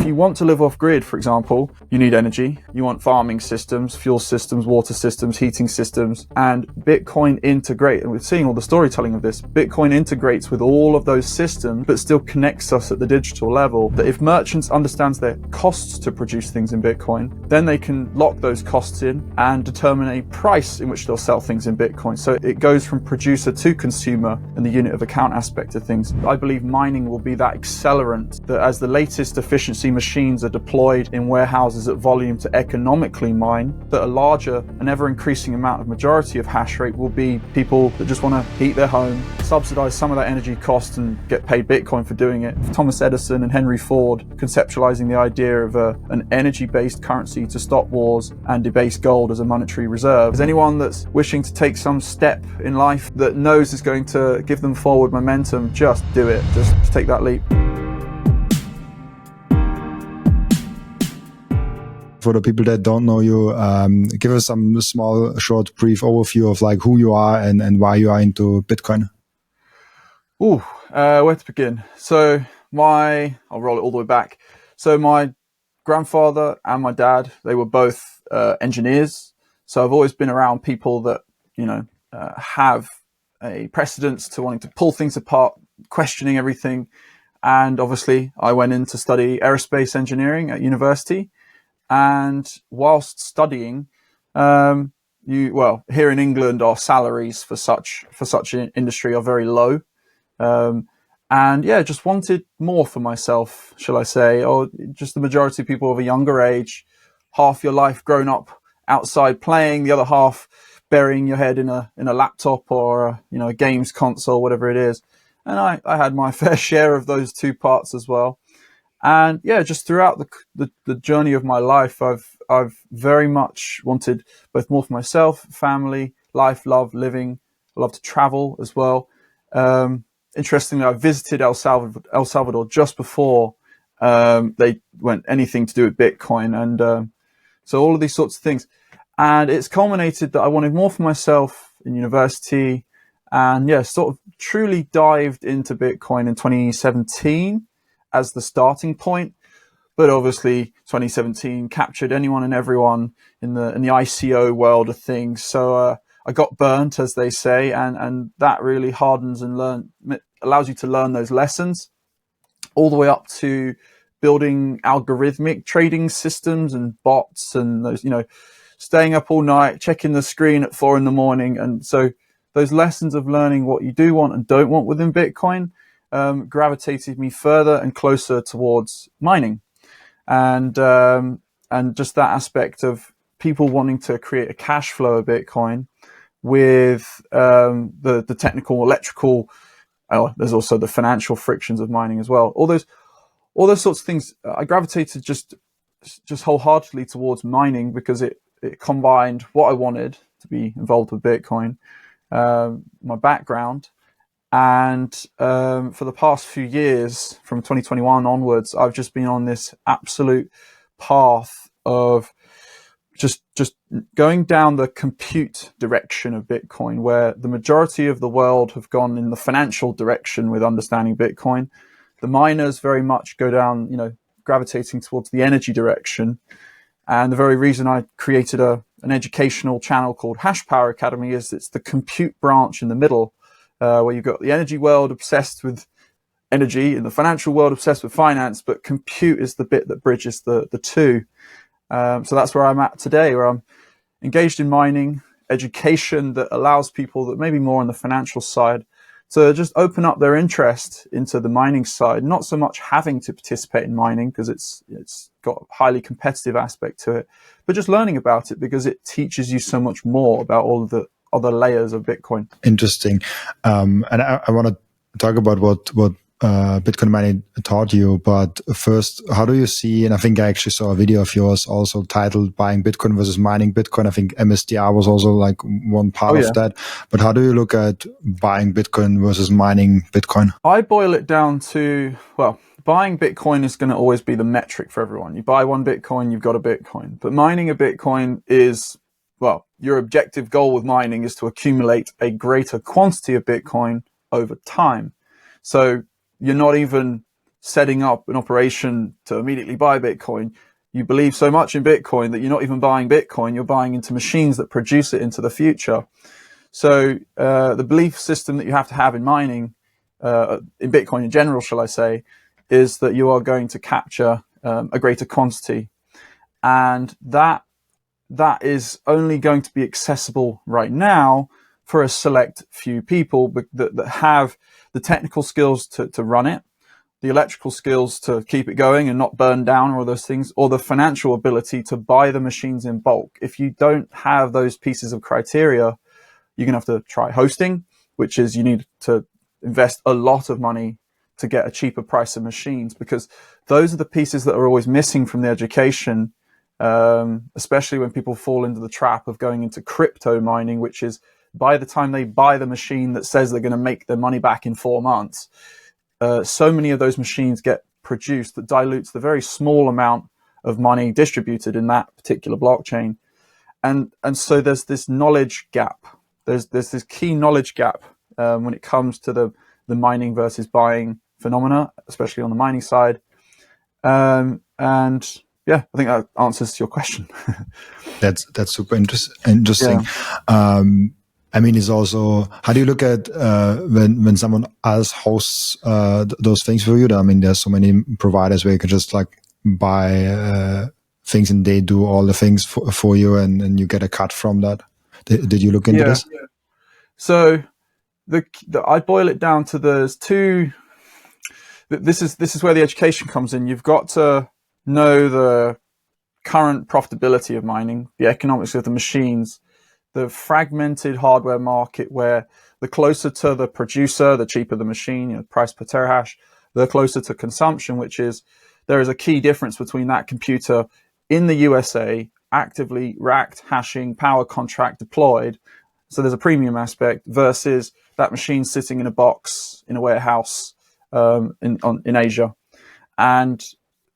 you want to live off grid, for example, you need energy. You want farming systems, fuel systems, water systems, heating systems, and Bitcoin integrate. And we're seeing all the storytelling of this. Bitcoin integrates with all of those systems, but still connects us at the digital level. That if merchants understands their costs to produce things in Bitcoin, then they can lock those costs in and determine a price in which they'll sell things in Bitcoin. So it goes from producer to consumer in the unit of account aspect of things. I believe mining will be that accelerant that as the latest efficiency machines are deployed in warehouses at volume to economically mine, that a larger and ever increasing amount of majority of hash rate will be people that just want to heat their home, subsidize some of that energy cost and get paid Bitcoin for doing it. Thomas Edison and Henry Ford conceptualizing the idea of an energy-based currency to stop wars and debase gold as a monetary reserve. Is anyone that's wishing to take some step in life that knows is going to give them forward momentum, just do it. Just take that leap. For the people that don't know you, give us some small, short, brief overview of like who you are and why you are into Bitcoin. Where to begin? So I'll roll it all the way back. So my grandfather and my dad, they were both engineers. So I've always been around people that, have a precedence to wanting to pull things apart, questioning everything. And obviously I went in to study aerospace engineering at university. And whilst studying, here in England, our salaries for such an industry are very low. Just wanted more for myself, shall I say, or just the majority of people of a younger age, half your life grown up outside playing, the other half burying your head in a laptop or a games console, whatever it is. And I had my fair share of those two parts as well. And just throughout the journey of my life, I've very much wanted both more for myself, family, life, love, living. I love to travel as well. Interestingly, I visited El Salvador just before they went anything to do with Bitcoin, and so all of these sorts of things. And it's culminated that I wanted more for myself in university, and sort of truly dived into Bitcoin in 2017 as the starting point. But obviously 2017 captured anyone and everyone in the ICO world of things. So I got burnt, as they say, and that really hardens and allows you to learn those lessons, all the way up to building algorithmic trading systems and bots and those, staying up all night, checking the screen at 4 a.m. And so those lessons of learning what you do want and don't want within Bitcoin gravitated me further and closer towards mining. And just that aspect of people wanting to create a cash flow of Bitcoin with the technical, electrical, there's also the financial frictions of mining as well. All those sorts of things. I gravitated just wholeheartedly towards mining because it combined what I wanted to be involved with Bitcoin, my background, and for the past few years, from 2021 onwards, I've just been on this absolute path of just going down the compute direction of Bitcoin, where the majority of the world have gone in the financial direction with understanding Bitcoin. The miners very much go down, gravitating towards the energy direction. And the very reason I created an educational channel called Hash Power Academy is it's the compute branch in the middle, where you've got the energy world obsessed with energy and the financial world obsessed with finance, but compute is the bit that bridges the two. So that's where I'm at today, where I'm engaged in mining, education that allows people that maybe more on the financial side to just open up their interest into the mining side, not so much having to participate in mining because it's got a highly competitive aspect to it, but just learning about it because it teaches you so much more about all of the other layers of Bitcoin. Interesting. And I want to talk about what Bitcoin mining taught you, but first, how do you see, and I think I actually saw a video of yours also titled Buying Bitcoin versus Mining Bitcoin. I think MSTR was also like one part of that, but how do you look at buying Bitcoin versus mining Bitcoin? I boil it down to, buying Bitcoin is going to always be the metric for everyone. You buy one Bitcoin, you've got a Bitcoin, but mining a Bitcoin is, your objective goal with mining is to accumulate a greater quantity of Bitcoin over time. So you're not even setting up an operation to immediately buy Bitcoin. You believe so much in Bitcoin that you're not even buying Bitcoin, you're buying into machines that produce it into the future. So the belief system that you have to have in mining, in Bitcoin in general, shall I say, is that you are going to capture a greater quantity. And that is only going to be accessible right now for a select few people that have the technical skills to run it, the electrical skills to keep it going and not burn down, or those things, or the financial ability to buy the machines in bulk. If you don't have those pieces of criteria, you're going to have to try hosting, which is you need to invest a lot of money to get a cheaper price of machines, because those are the pieces that are always missing from the education, especially when people fall into the trap of going into crypto mining, which is by the time they buy the machine that says they're going to make their money back in 4 months, so many of those machines get produced that dilutes the very small amount of money distributed in that particular blockchain. And so there's this knowledge gap. There's this key knowledge gap when it comes to the mining versus buying phenomena, especially on the mining side. And yeah, I think that answers your question. That's super interesting. Yeah. I mean, it's also, how do you look at when someone else hosts those things for you? I mean, there's so many providers where you can just like buy things and they do all the things for you, and you get a cut from that. Did you look into this? Yeah. So I boil it down to there's two. This is where the education comes in. You've got to know the current profitability of mining, the economics of the machines, the fragmented hardware market, where the closer to the producer, the cheaper the machine, price per terahash, the closer to consumption, which is there is a key difference between that computer in the USA, actively racked, hashing, power contract deployed. So there's a premium aspect versus that machine sitting in a box in a warehouse in Asia. And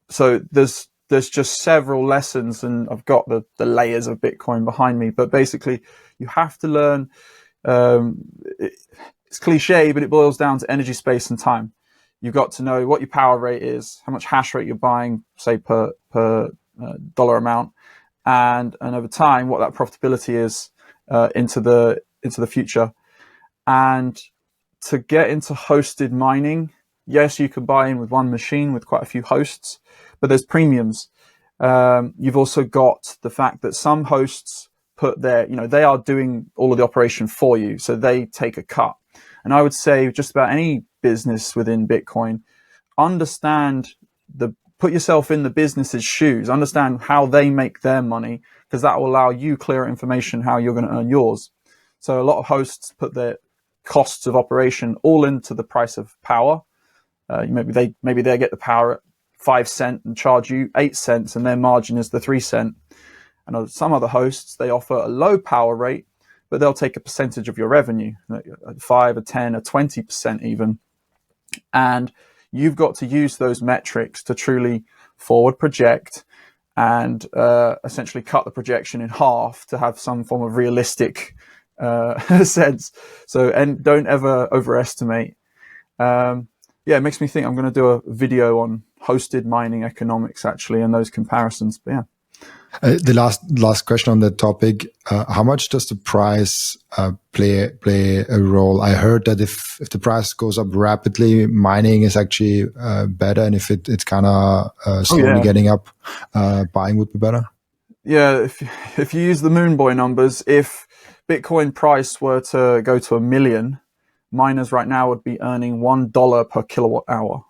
so there's just several lessons, and I've got the layers of Bitcoin behind me. But basically, you have to learn. It's cliche, but it boils down to energy, space, and time. You've got to know what your power rate is, how much hash rate you're buying, say per dollar amount, and over time what that profitability is into the future. And to get into hosted mining, yes, you can buy in with one machine with quite a few hosts, but there's premiums. You've also got the fact that some hosts put their, they are doing all of the operation for you, so they take a cut. And I would say just about any business within Bitcoin, put yourself in the business's shoes, understand how they make their money, because that will allow you clearer information how you're going to earn yours. So a lot of hosts put their costs of operation all into the price of power. Maybe they get the power at 5 cents and charge you 8 cents, and their margin is the 3 cent. And some other hosts, they offer a low power rate, but they'll take a percentage of your revenue, 5 or 10 or 20% even. And you've got to use those metrics to truly forward project and essentially cut the projection in half to have some form of realistic sense. So, and don't ever overestimate. It makes me think I'm going to do a video on hosted mining economics actually, and those comparisons. But yeah. The last question on that topic: how much does the price play a role? I heard that if the price goes up rapidly, mining is actually better, and if it's kind of slowly getting up, buying would be better. Yeah, if you use the Moonboy numbers, if Bitcoin price were to go to 1 million, miners right now would be earning $1 per kilowatt hour,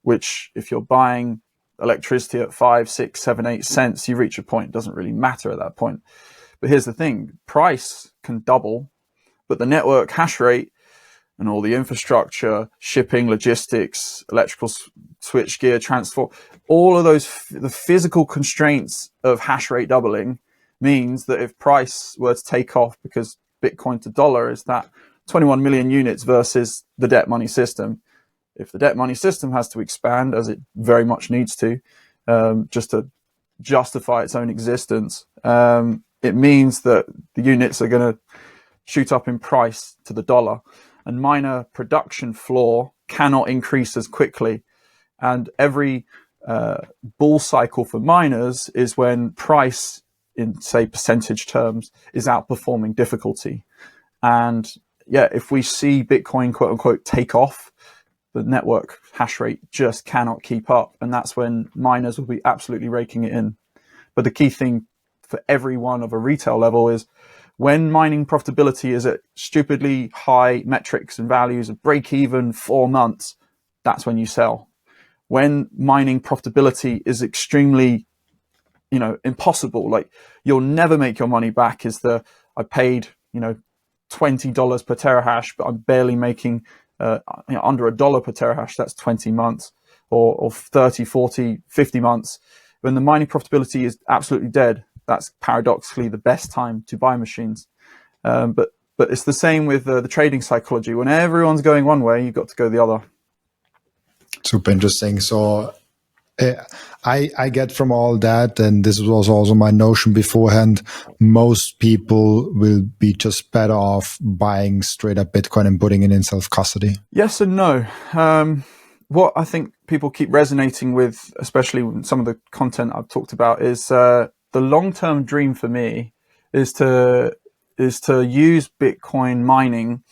which if you're buying electricity at 5, 6, 7, 8 cents, you reach a point. It doesn't really matter at that point. But here's the thing, price can double, but the network hash rate and all the infrastructure, shipping, logistics, electrical switchgear, transfer, all of those, the physical constraints of hash rate doubling means that if price were to take off, because Bitcoin to dollar is that 21 million units versus the debt money system. If the debt money system has to expand, as it very much needs to, just to justify its own existence, it means that the units are going to shoot up in price to the dollar. And miner production floor cannot increase as quickly. And every bull cycle for miners is when price, in say percentage terms, is outperforming difficulty. And yeah, if we see Bitcoin quote unquote take off, the network hash rate just cannot keep up, and that's when miners will be absolutely raking it in. But the key thing for everyone of a retail level is when mining profitability is at stupidly high metrics and values of break even 4 months, that's when you sell. When mining profitability is extremely, impossible, like you'll never make your money back, is I paid, $20 per terahash, but I'm barely making under $1 per terahash. That's 20 months or 30, 40, 50 months. When the mining profitability is absolutely dead, that's paradoxically the best time to buy machines. But it's the same with the trading psychology. When everyone's going one way, you've got to go the other. Super interesting. So I get from all that, and this was also my notion beforehand, most people will be just better off buying straight up Bitcoin and putting it in self-custody. Yes and no. What I think people keep resonating with, especially with some of the content I've talked about, is the long-term dream for me is to use Bitcoin mining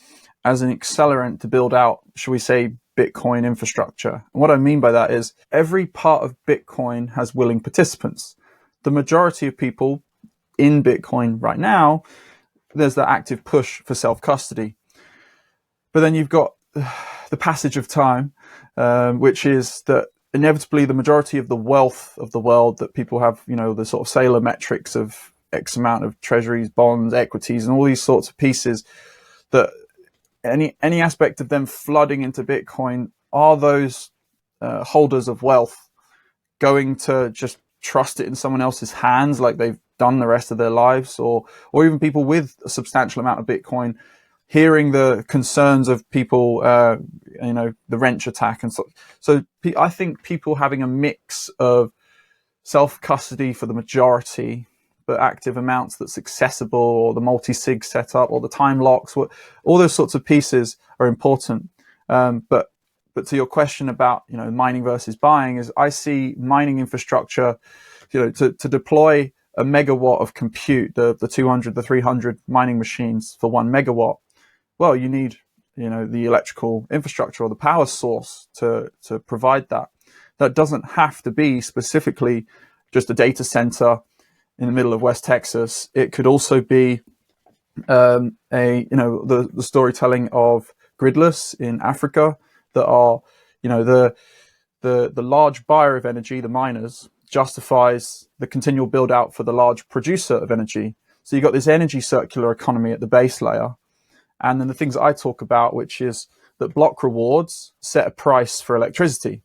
as an accelerant to build out, shall we say, Bitcoin infrastructure. And what I mean by that is every part of Bitcoin has willing participants. The majority of people in Bitcoin right now, there's that active push for self-custody. But then you've got the passage of time, which is that inevitably the majority of the wealth of the world that people have, the sort of Seyr metrics of X amount of treasuries, bonds, equities, and all these sorts of pieces, that any aspect of them flooding into Bitcoin, are those holders of wealth going to just trust it in someone else's hands like they've done the rest of their lives, or even people with a substantial amount of Bitcoin hearing the concerns of people, the wrench attack and so I think people having a mix of self-custody for the majority, but active amounts that's accessible, or the multi-sig setup, or the time locks, all those sorts of pieces are important. But to your question about mining versus buying, is I see mining infrastructure, to deploy a megawatt of compute, the 200, the 300 mining machines for 1 megawatt. Well, you need the electrical infrastructure or the power source to provide that. That doesn't have to be specifically just a data center in the middle of West Texas. It could also be the storytelling of gridless in Africa that are the large buyer of energy, the miners, justifies the continual build out for the large producer of energy. So you've got this energy circular economy at the base layer. And then the things I talk about, which is that block rewards set a price for electricity.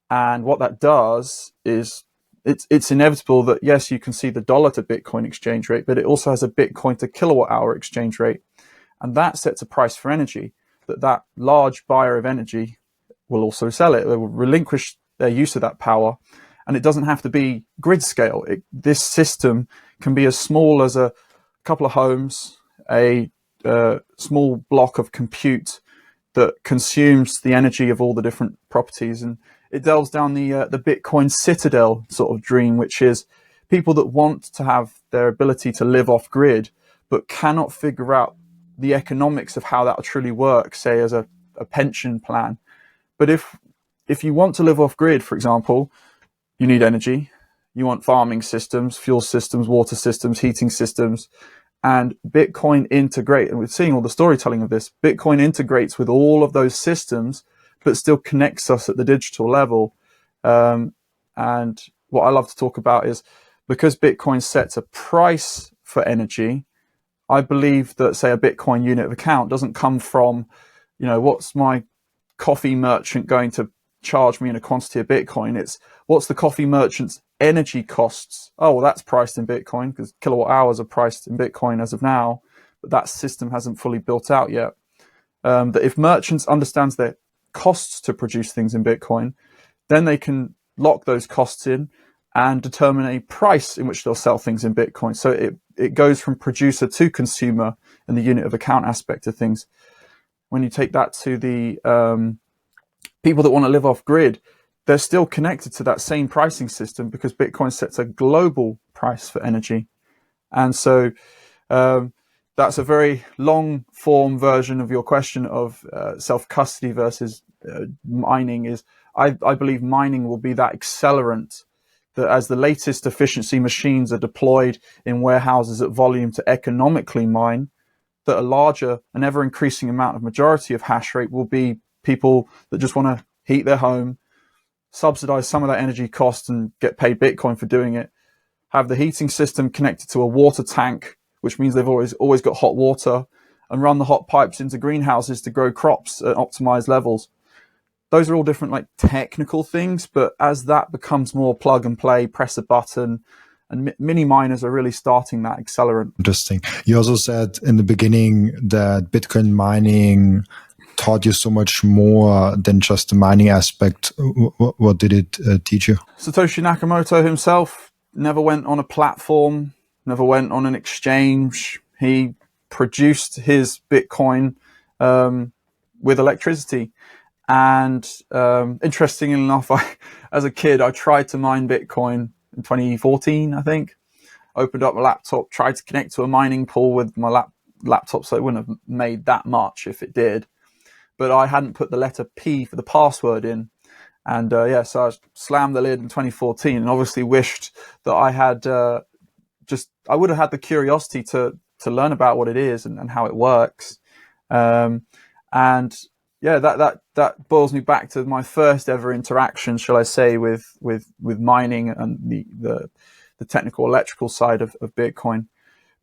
And what that does is it's inevitable that, yes, you can see the dollar to Bitcoin exchange rate, but it also has a Bitcoin to kilowatt hour exchange rate. And that sets a price for energy that large buyer of energy will also sell it. They will relinquish their use of that power. And it doesn't have to be grid scale. This system can be as small as a couple of homes, a small block of compute that consumes the energy of all the different properties. And it delves down the Bitcoin citadel sort of dream, which is people that want to have their ability to live off grid, but cannot figure out the economics of how that will truly work, say as a pension plan. But if you want to live off grid, for example, you need energy, you want farming systems, fuel systems, water systems, heating systems, and Bitcoin integrates, and we're seeing all the storytelling of this, Bitcoin integrates with all of those systems, but still connects us at the digital level. And what I love to talk about is, because Bitcoin sets a price for energy, I believe that, say, a Bitcoin unit of account doesn't come from, what's my coffee merchant going to charge me in a quantity of Bitcoin? It's what's the coffee merchant's energy costs? Oh, well, that's priced in Bitcoin because kilowatt hours are priced in Bitcoin as of now, but that system hasn't fully built out yet. That if merchants understands their costs to produce things in Bitcoin, then they can lock those costs in and determine a price in which they'll sell things in Bitcoin. So it goes from producer to consumer in the unit of account aspect of things. When you take that to the people that want to live off grid, they're still connected to that same pricing system because Bitcoin sets a global price for energy. And so that's a very long form version of your question of self-custody versus mining. Is I believe mining will be that accelerant that as the latest efficiency machines are deployed in warehouses at volume to economically mine, that a larger and ever increasing amount of majority of hash rate will be people that just want to heat their home, subsidize some of that energy cost and get paid Bitcoin for doing it, have the heating system connected to a water tank, which means they've always got hot water, and run the hot pipes into greenhouses to grow crops at optimized levels. Those are all different like technical things, but as that becomes more plug and play, press a button, and mini miners are really starting that accelerant. Interesting. You also said in the beginning that Bitcoin mining taught you so much more than just the mining aspect. What did it teach you? Satoshi Nakamoto himself never went on a platform, never went on an exchange. He produced his Bitcoin with electricity. And interestingly enough, as a kid, I tried to mine Bitcoin in 2014, I think. Opened up my laptop, tried to connect to a mining pool with my laptop, so it wouldn't have made that much if it did. But I hadn't put the letter P for the password in. And so I slammed the lid in 2014 and obviously wished that I had I would have had the curiosity to learn about what it is and how it works. That boils me back to my first ever interaction, shall I say, with mining and the technical electrical side of Bitcoin.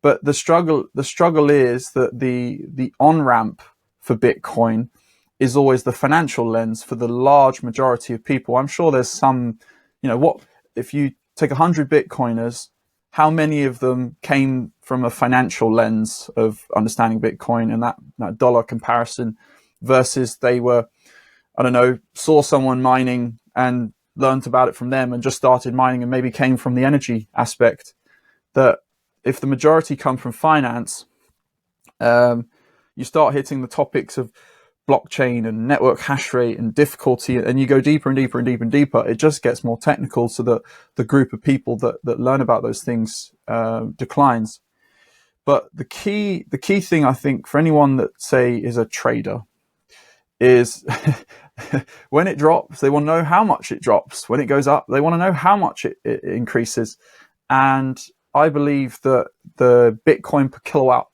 But the struggle is that the on-ramp for Bitcoin is always the financial lens for the large majority of people. I'm sure there's some, what if you take 100 Bitcoiners, how many of them came from a financial lens of understanding Bitcoin and that dollar comparison versus they were, saw someone mining and learned about it from them and just started mining and maybe came from the energy aspect. That if the majority come from finance, you start hitting the topics of blockchain and network hash rate and difficulty, and you go deeper and deeper and deeper and deeper. It just gets more technical, so that the group of people that learn about those things declines. But the key thing, I think, for anyone that, say, is a trader is when it drops, they want to know how much it drops. When it goes up, they want to know how much it increases. And I believe that the Bitcoin per kilowatt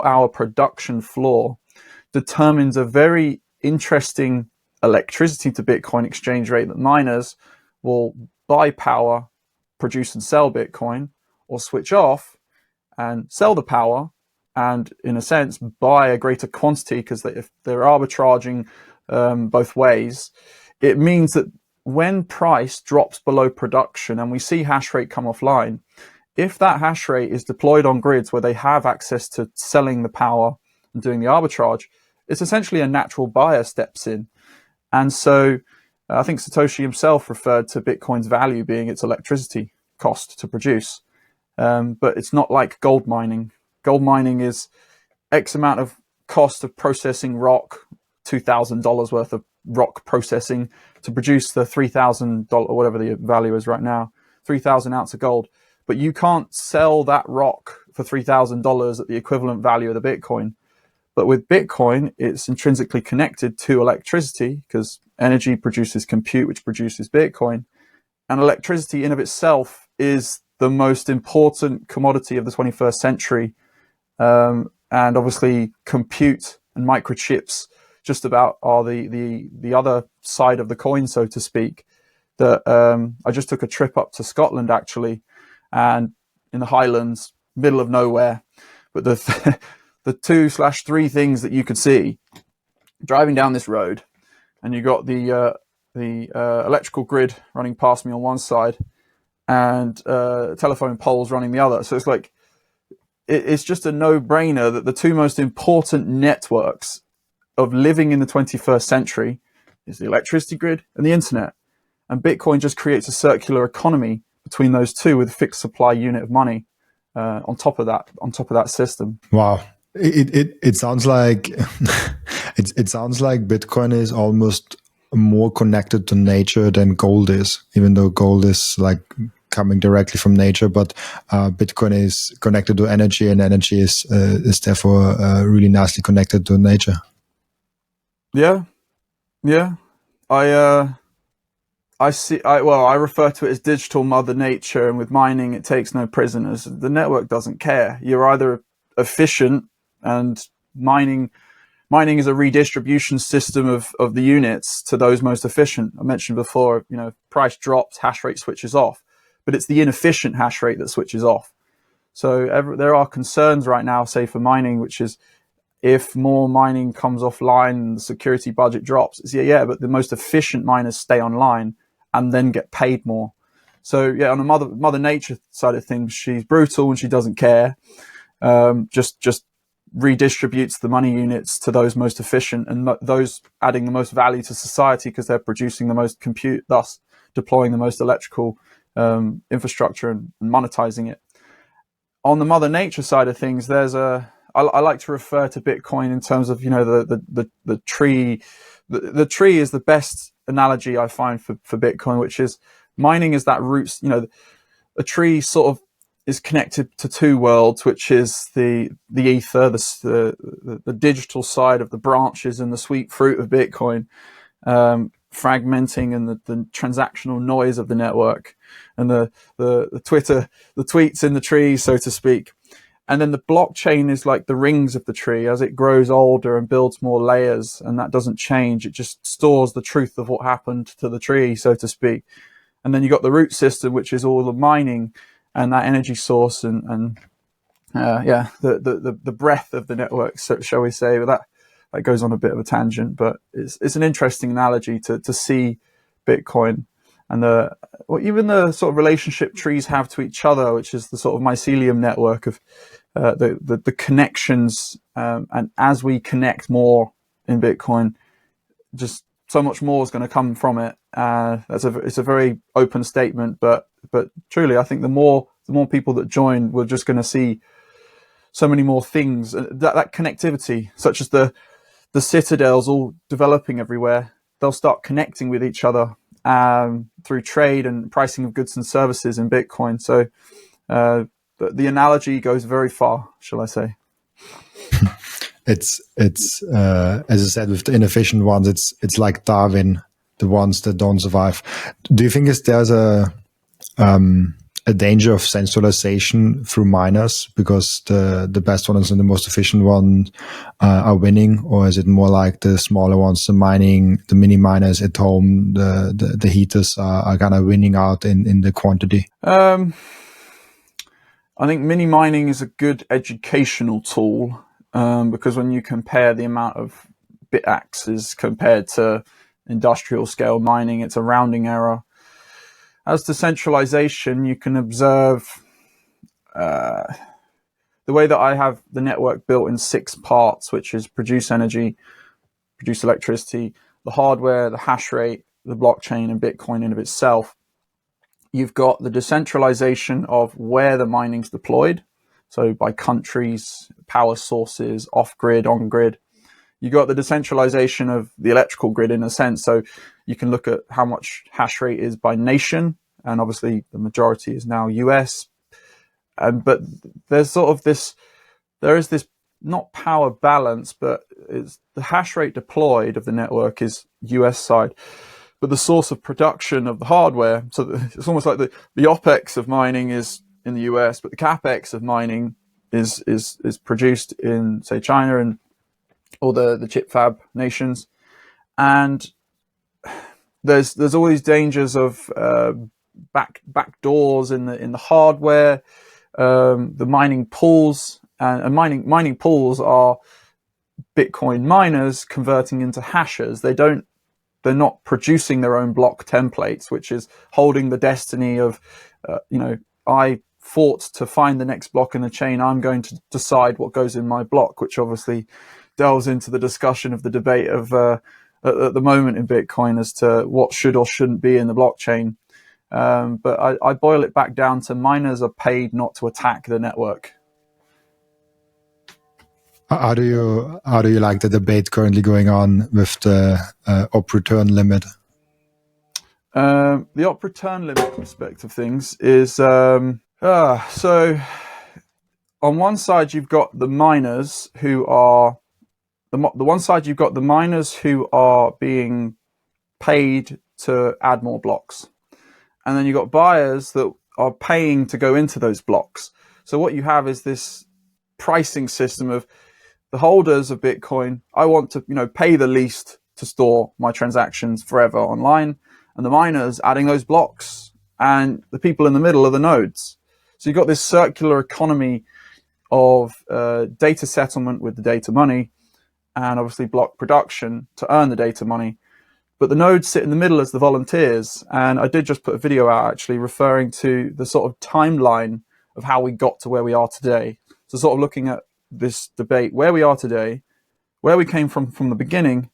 hour production floor determines a very interesting electricity to Bitcoin exchange rate that miners will buy power, produce and sell Bitcoin, or switch off and sell the power and, in a sense, buy a greater quantity, because if they're arbitraging both ways, it means that when price drops below production and we see hash rate come offline, if that hash rate is deployed on grids where they have access to selling the power and doing the arbitrage, it's essentially a natural buyer steps in. And so I think Satoshi himself referred to Bitcoin's value being its electricity cost to produce. But it's not like gold mining. Gold mining is X amount of cost of processing rock, $2,000 worth of rock processing to produce the $3,000, or whatever the value is right now, 3,000 ounce of gold. But you can't sell that rock for $3,000 at the equivalent value of the Bitcoin. But with Bitcoin, it's intrinsically connected to electricity, because energy produces compute, which produces Bitcoin. And electricity in of itself is the most important commodity of the 21st century. And obviously compute and microchips just about are the other side of the coin, so to speak. That I just took a trip up to Scotland, actually, and in the Highlands, middle of nowhere. But the 2/3 things that you could see driving down this road, and you got the electrical grid running past me on one side and telephone poles running the other. So it's like, it's just a no-brainer that the two most important networks of living in the 21st century is the electricity grid and the internet. And Bitcoin just creates a circular economy between those two with a fixed supply unit of money on top of that system. Wow. It sounds like it sounds like Bitcoin is almost more connected to nature than gold is, even though gold is like coming directly from nature, but Bitcoin is connected to energy, and energy is therefore really nicely connected to nature. Yeah, yeah. I refer to it as digital mother nature, and with mining, it takes no prisoners. The network doesn't care. You're either efficient, and mining is a redistribution system of the units to those most efficient. I mentioned before, price drops, hash rate switches off, but it's the inefficient hash rate that switches off. So there are concerns right now, say for mining, which is if more mining comes offline, the security budget drops. It's, but the most efficient miners stay online and then get paid more. So yeah, on the mother nature side of things, she's brutal and she doesn't care. Just redistributes the money units to those most efficient and those adding the most value to society because they're producing the most compute, thus deploying the most electrical infrastructure and monetizing it. On the mother nature side of things, I like to refer to Bitcoin in terms of the tree. The tree is the best analogy I find for Bitcoin, which is mining is that roots. A tree sort of is connected to two worlds, which is the ether, the digital side of the branches and the sweet fruit of Bitcoin, fragmenting, and the transactional noise of the network, and the tweets in the tree, so to speak. And then the blockchain is like the rings of the tree as it grows older and builds more layers, and that doesn't change. It just stores the truth of what happened to the tree, so to speak. And then you got the root system, which is all the mining and that energy source and the breadth of the network, so shall we say. But that goes on a bit of a tangent, but it's an interesting analogy to see Bitcoin and even the sort of relationship trees have to each other, which is the sort of mycelium network of the connections. And as we connect more in Bitcoin, just so much more is going to come from it. It's a very open statement, but truly, I think the more people that join, we're just going to see so many more things. That connectivity, such as the citadels all developing everywhere, they'll start connecting with each other through trade and pricing of goods and services in Bitcoin. So the analogy goes very far, shall I say. It's as I said, with the inefficient ones, it's like Darwin, the ones that don't survive. Do you think there's a danger of centralization through miners because the best ones and the most efficient ones are winning, or is it more like the smaller ones, the mini miners at home, the heaters are kind of winning out in the quantity? I think mini mining is a good educational tool. Because when you compare the amount of bit axes compared to industrial scale mining, it's a rounding error. As to centralization, you can observe the way that I have the network built in 6 parts, which is produce energy, produce electricity, the hardware, the hash rate, the blockchain, and Bitcoin in of itself. You've got the decentralization of where the mining's deployed. So by countries, power sources, off-grid, on-grid. You got the decentralization of the electrical grid in a sense. So you can look at how much hash rate is by nation. And obviously the majority is now US. But there's sort of there is this not power balance, but it's the hash rate deployed of the network is US side. But the source of production of the hardware, so it's almost like the OPEX of mining is in the US, but the CapEx of mining is produced in, say, China and all the chip fab nations. And there's all these dangers of back doors in the hardware, the mining pools, and mining pools are Bitcoin miners converting into hashers. They're not producing their own block templates, which is holding the destiny of, I fought to find the next block in the chain. I'm going to decide what goes in my block, which obviously delves into the discussion of the debate of at the moment in Bitcoin as to what should or shouldn't be in the blockchain. But I boil it back down to miners are paid not to attack the network. How do you like the debate currently going on with the op return limit? The op return limit aspect of things is so on one side you've got the miners who are the miners who are being paid to add more blocks, and then you've got buyers that are paying to go into those blocks. So what you have is this pricing system of the holders of Bitcoin. I want to, pay the least to store my transactions forever online, and the miners adding those blocks, and the people in the middle are the nodes. So you've got this circular economy of data settlement with the data money, and obviously block production to earn the data money. But the nodes sit in the middle as the volunteers. And I did just put a video out actually referring to the sort of timeline of how we got to where we are today. So sort of looking at this debate, where we are today, where we came from the beginning,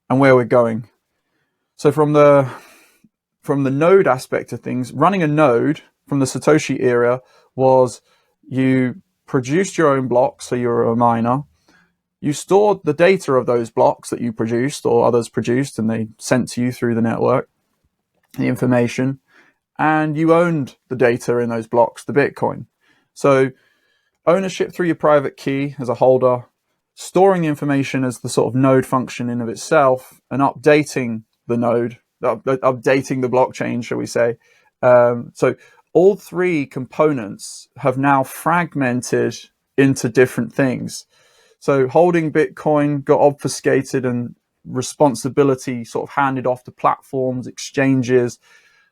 and where we're going. So from the node aspect of things, running a node from the Satoshi era was you produced your own blocks, so you're a miner. You stored the data of those blocks that you produced or others produced, and they sent to you through the network, the information, and you owned the data in those blocks, the Bitcoin. So ownership through your private key as a holder, storing the information as the sort of node function in of itself, and updating the node, updating the blockchain, shall we say. So all three components have now fragmented into different things. So holding Bitcoin got obfuscated and responsibility sort of handed off to platforms, exchanges,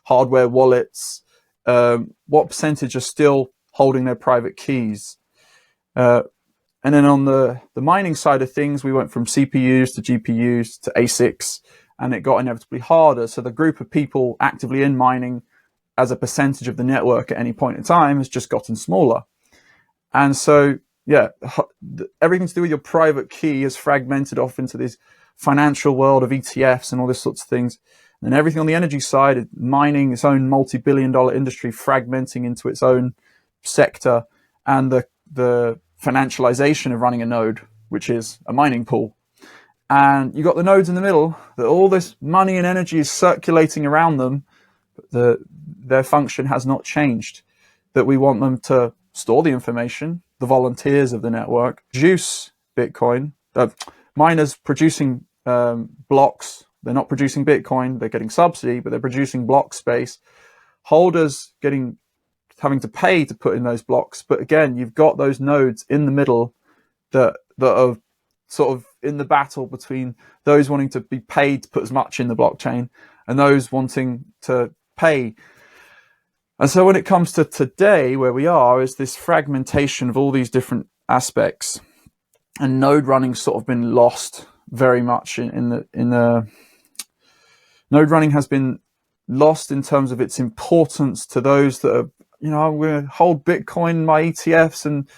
hardware wallets. What percentage are still holding their private keys? And then on the mining side of things, we went from CPUs to GPUs to ASICs, and it got inevitably harder. So the group of people actively in mining as a percentage of the network at any point in time has just gotten smaller. And so everything to do with your private key is fragmented off into this financial world of ETFs and all this sorts of things. And everything on the energy side, mining, its own multi-billion-dollar industry, fragmenting into its own sector, and the financialization of running a node, which is a mining pool. And you got the nodes in the middle, that all this money and energy is circulating around them, but their function has not changed. That we want them to store the information, the volunteers of the network, produce Bitcoin, miners producing blocks. They're not producing Bitcoin, they're getting subsidy, but they're producing block space. Holders having to pay to put in those blocks. But again, you've got those nodes in the middle that are sort of in the battle between those wanting to be paid to put as much in the blockchain and those wanting to pay. And so when it comes to today, where we are, is this fragmentation of all these different aspects, and node running sort of been lost very much in the node running has been lost in terms of its importance to those that are, I'm going to hold Bitcoin in my ETFs and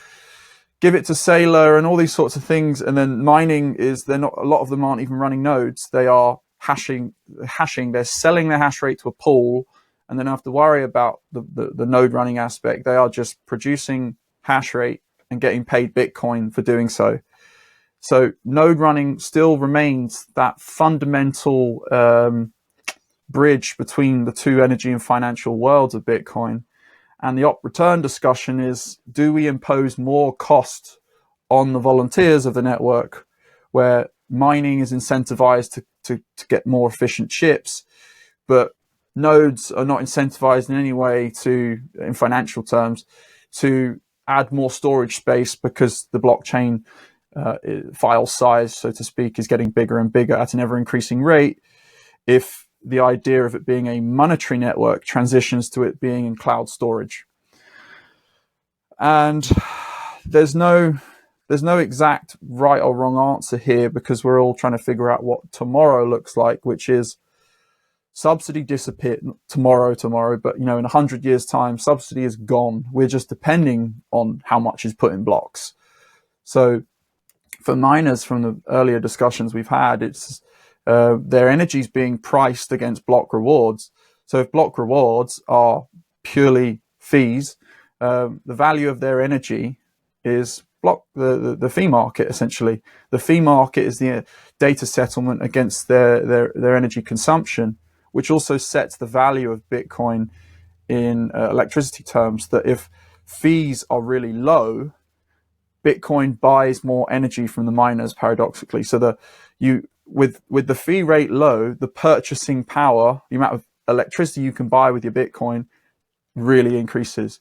give it to Seyr and all these sorts of things. And then mining a lot of them aren't even running nodes. They are hashing, they're selling their hash rate to a pool, and then have to worry about the node running aspect. They are just producing hash rate and getting paid Bitcoin for doing so. So node running still remains that fundamental bridge between the two energy and financial worlds of Bitcoin. And the op return discussion is, do we impose more cost on the volunteers of the network, where mining is incentivized to get more efficient chips, but nodes are not incentivized in any way in financial terms, to add more storage space, because the blockchain file size, so to speak, is getting bigger and bigger at an ever increasing rate. If the idea of it being a monetary network transitions to it being in cloud storage. And there's no exact right or wrong answer here, because we're all trying to figure out what tomorrow looks like, which is subsidy disappeared tomorrow, but in 100 years time, subsidy is gone. We're just depending on how much is put in blocks. So for miners, from the earlier discussions we've had, it's their energy is being priced against block rewards. So if block rewards are purely fees, the value of their energy is the fee market. Essentially, the fee market is the data settlement against their energy consumption, which also sets the value of Bitcoin in electricity terms. That if fees are really low, Bitcoin buys more energy from the miners, paradoxically. So with the fee rate low, the purchasing power, the amount of electricity you can buy with your Bitcoin, really increases.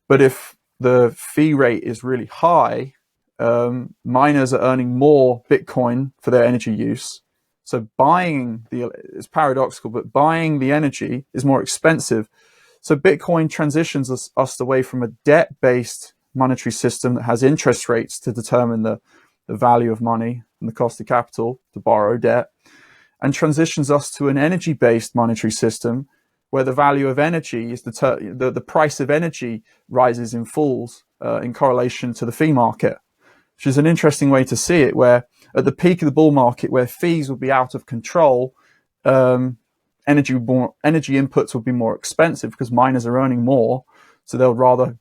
But if the fee rate is really high, miners are earning more Bitcoin for their energy use. So it's paradoxical, but buying the energy is more expensive. So Bitcoin transitions us away from a debt-based monetary system that has interest rates to determine the value of money and the cost of capital to borrow debt, and transitions us to an energy-based monetary system where the value of energy is the price of energy rises and falls in correlation to the fee market, which is an interesting way to see it, where at the peak of the bull market, where fees would be out of control, energy inputs would be more expensive because miners are earning more, so they'll rather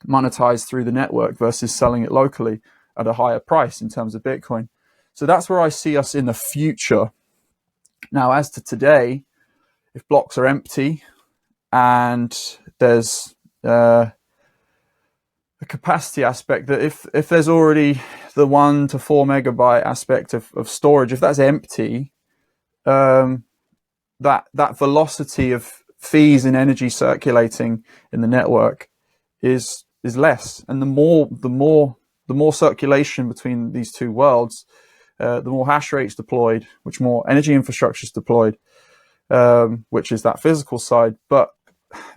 monetize through the network versus selling it locally at a higher price in terms of Bitcoin. So that's where I see us in the future. Now, as to today, if blocks are empty and there's a capacity aspect, that if there's already the 1 to 4 megabyte aspect of storage, if that's empty, that velocity of fees and energy circulating in the network is less, and the more circulation between these two worlds, the more hash rates deployed, which more energy infrastructure is deployed, which is that physical side. But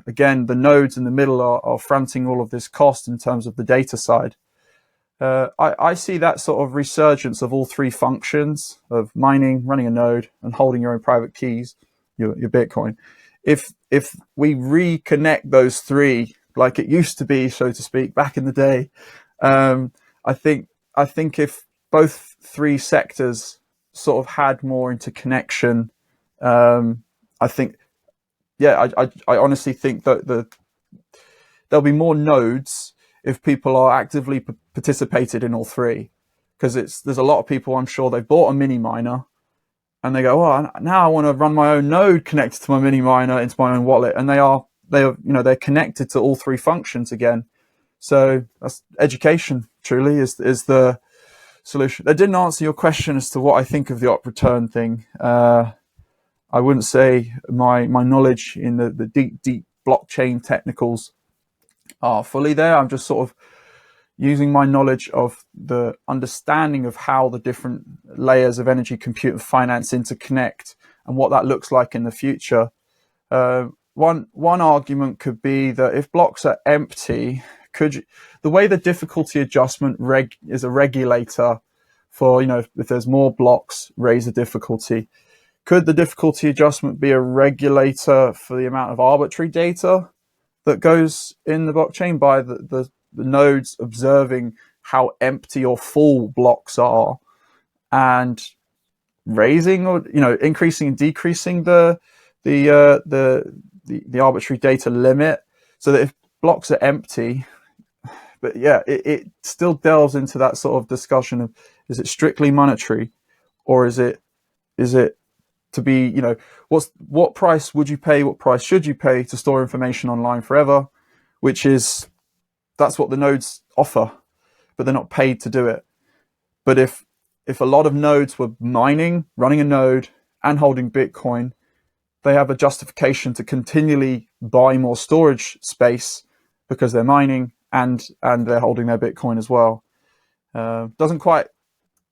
again, the nodes in the middle are fronting all of this cost in terms of the data side. I see that sort of resurgence of all three functions of mining, running a node, and holding your own private keys, your Bitcoin. If we reconnect those three like it used to be, so to speak, back in the day, I think if both three sectors sort of had more interconnection, I think, I honestly think that there'll be more nodes if people are actively participated in all three, because there's a lot of people, I'm sure, they've bought a mini miner and they go, oh, now I want to run my own node connected to my mini miner into my own wallet, and they're connected to all three functions again. So that's education, truly, is the solution. I didn't answer your question as to what I think of the op return thing. I wouldn't say my knowledge in the deep blockchain technicals are fully there. I'm just sort of using my knowledge of the understanding of how the different layers of energy, compute, and finance interconnect, and what that looks like in the future. One argument could be that if blocks are empty, the way the difficulty adjustment is a regulator for, if there's more blocks, raise the difficulty. Could the difficulty adjustment be a regulator for the amount of arbitrary data that goes in the blockchain by the nodes observing how empty or full blocks are, and raising or increasing and decreasing the arbitrary data limit, so that if blocks are empty, but it still delves into that sort of discussion of, is it strictly monetary, or is it to be, what price would you pay, what price should you pay to store information online forever, that's what the nodes offer, but they're not paid to do it. But if a lot of nodes were mining, running a node, and holding Bitcoin, they have a justification to continually buy more storage space because they're mining and they're holding their Bitcoin as well. Doesn't quite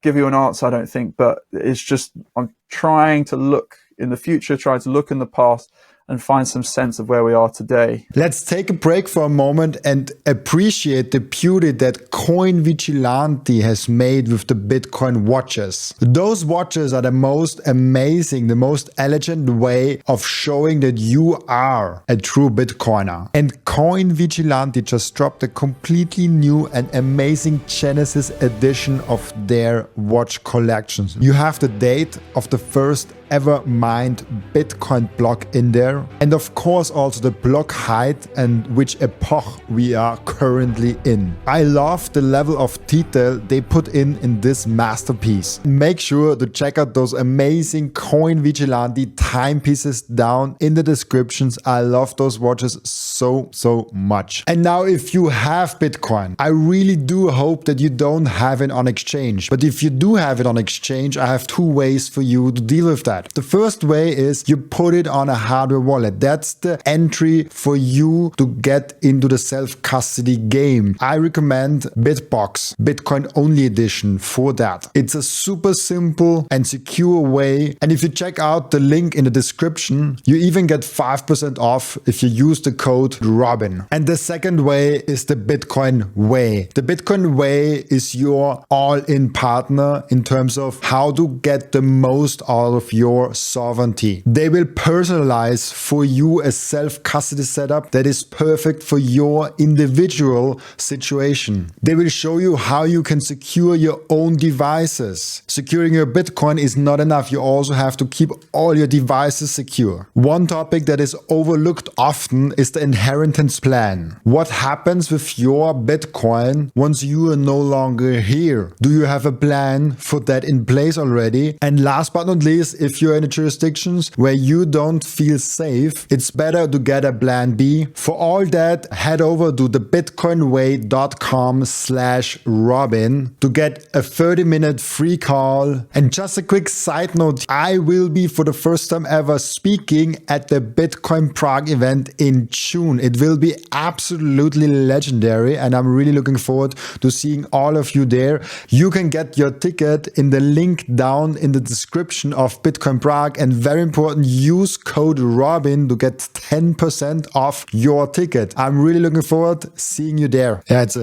give you an answer, I don't think, but it's just, I'm trying to look in the future, trying to look in the past, and find some sense of where we are today. Let's take a break for a moment and appreciate the beauty that Coin Vigilante has made with the Bitcoin watches. Those watches are the most amazing, the most elegant way of showing that you are a true Bitcoiner. And Coin Vigilante just dropped a completely new and amazing Genesis edition of their watch collections. You have the date of the first ever mined Bitcoin block in there. And of course also the block height and which epoch we are currently in. I love the level of detail they put in this masterpiece. Make sure to check out those amazing Coin Vigilante timepieces down in the descriptions. I love those watches so much. And now if you have Bitcoin, I really do hope that you don't have it on exchange. But if you do have it on exchange, I have two ways for you to deal with that. The first way is you put it on a hardware wallet. That's the entry for you to get into the self-custody game. I recommend BitBox, Bitcoin only edition for that. It's a super simple and secure way. And if you check out the link in the description, you even get 5% off if you use the code Robin. And the second way is the Bitcoin Way. The Bitcoin Way is your all-in partner in terms of how to get the most out of your sovereignty. They will personalize for you a self-custody setup that is perfect for your individual situation. They will show you how you can secure your own devices. Securing your Bitcoin is not enough. You also have to keep all your devices secure. One topic that is overlooked often is the inheritance plan. What happens with your Bitcoin once you are no longer here? Do you have a plan for that in place already? And last but not least, if you're in jurisdictions where you don't feel safe, it's better to get a plan B. For all that, head over to thebitcoinway.com/Robin to get a 30-minute free call. And just a quick side note, I will be for the first time ever speaking at the Bitcoin Prague event in June. It will be absolutely legendary and I'm really looking forward to seeing all of you there. You can get your ticket in the link down in the description of Bitcoin Prague, and very important, use code Robin to get 10% off your ticket. I'm really looking forward seeing you there. Yeah, it's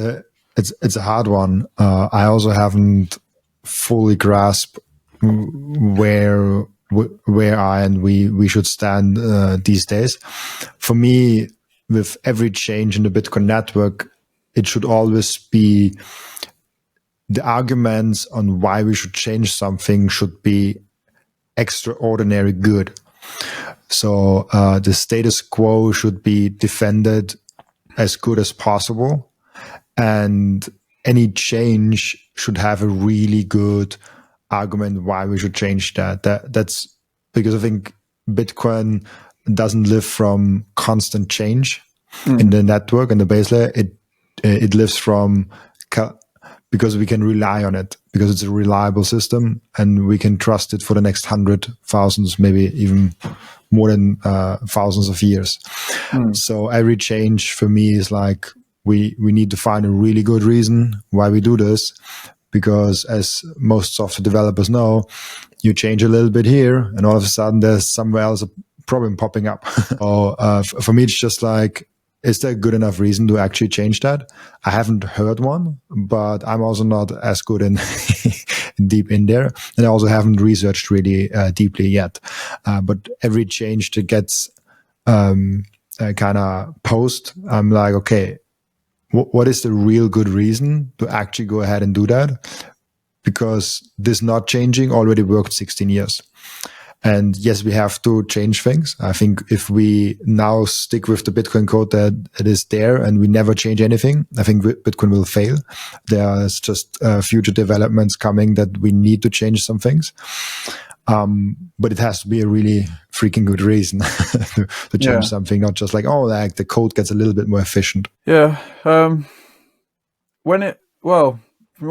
a hard one. I also haven't fully grasped where I and we should stand these days. For me, with every change in the Bitcoin network, it should always be the arguments on why we should change something should be extraordinary good. So the status quo should be defended as good as possible, and any change should have a really good argument why we should change that. That's because I think Bitcoin doesn't live from constant change in the network and the base layer. It lives from because we can rely on it, because it's a reliable system and we can trust it for the next 100,000, maybe even more than thousands of years. So every change for me is like we need to find a really good reason why we do this, because as most software developers know, you change a little bit here and all of a sudden there's somewhere else a problem popping up. For me, it's just like, is there a good enough reason to actually change that? I haven't heard one, but I'm also not as good in deep in there. And I also haven't researched really deeply yet. But every change that gets kind of posed, I'm like, okay, what is the real good reason to actually go ahead and do that? Because this not changing already worked 16 years. And yes, we have to change things. I think if we now stick with the Bitcoin code that it is there and we never change anything, I think Bitcoin will fail. There's just future developments coming that we need to change some things. But it has to be a really freaking good reason to change something, not just like, oh, like the code gets a little bit more efficient. Yeah. From what I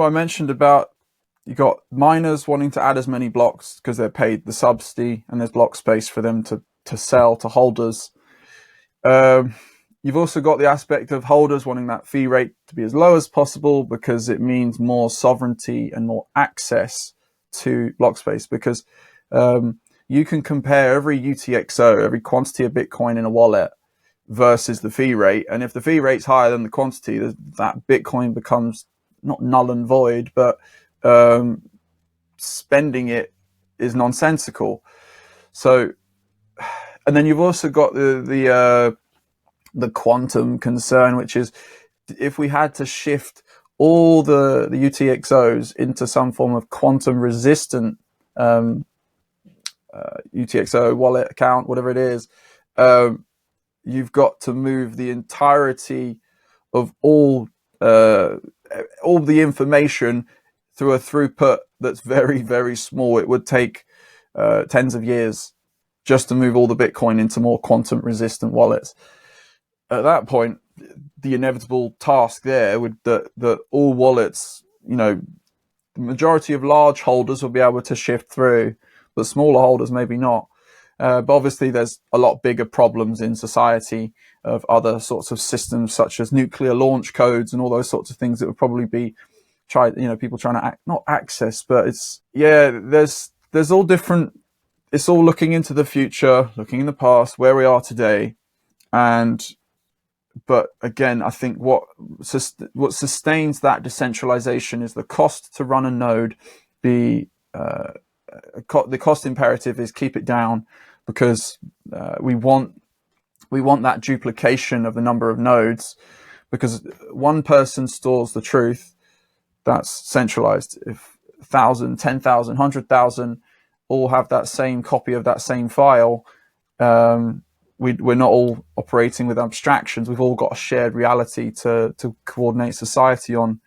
mentioned about, you got miners wanting to add as many blocks because they're paid the subsidy and there's block space for them to sell to holders. You've also got the aspect of holders wanting that fee rate to be as low as possible because it means more sovereignty and more access to block space, because you can compare every UTXO, every quantity of Bitcoin in a wallet versus the fee rate. And if the fee rate's higher than the quantity, that Bitcoin becomes not null and void, but spending it is nonsensical. So, and then you've also got the quantum concern, which is if we had to shift all the UTXOs into some form of quantum resistant UTXO wallet account, whatever it is, you've got to move the entirety of all the information through a throughput that's very, very small. It would take tens of years just to move all the Bitcoin into more quantum resistant wallets. At that point, the inevitable task there would that all wallets, the majority of large holders will be able to shift through, but smaller holders maybe not. But obviously there's a lot bigger problems in society of other sorts of systems, such as nuclear launch codes and all those sorts of things that would probably be people trying to not access, but there's all different. It's all looking into the future, looking in the past, where we are today. But again, I think what sustains that decentralization is the cost to run a node. The cost imperative is keep it down, because we want that duplication of the number of nodes, because one person stores the truth. That's centralized. If 1,000, 10,000, 100,000 all have that same copy of that same file, we're not all operating with abstractions. We've all got a shared reality to coordinate society on.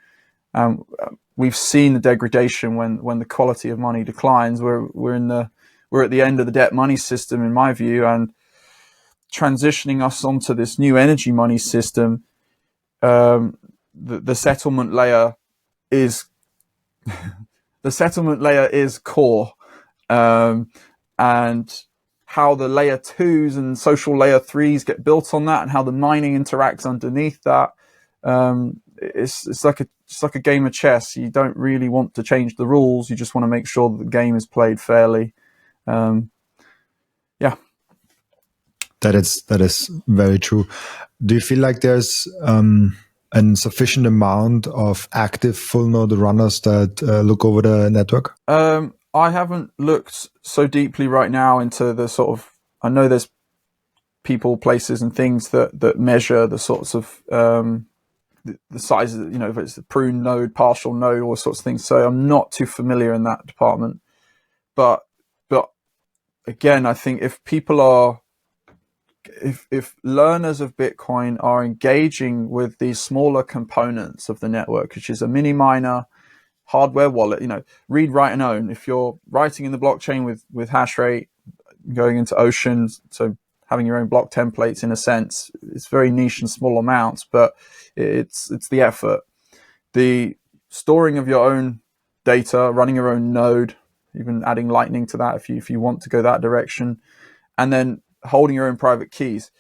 We've seen the degradation when the quality of money declines. We're at the end of the debt money system, in my view, and transitioning us onto this new energy money system. The settlement layer is core, and how the layer 2s and social layer 3s get built on that, and how the mining interacts underneath that. It's like a game of chess. You don't really want to change the rules. You just want to make sure that the game is played fairly. Yeah. That is very true. Do you feel like there's a sufficient amount of active full node runners that look over the network? I haven't looked so deeply right now into the sort of. I know there's people, places, and things that measure the sorts of the size of, if it's the prune node, partial node, all sorts of things. So I'm not too familiar in that department. But again, I think if people are, if learners of Bitcoin are engaging with these smaller components of the network, which is a mini miner, hardware wallet, read, write, and own. If you're writing in the blockchain with hash rate, going into oceans, so having your own block templates, in a sense, it's very niche and small amounts, but it's the effort. The storing of your own data, running your own node, even adding Lightning to that if you want to go that direction, and then holding your own private keys.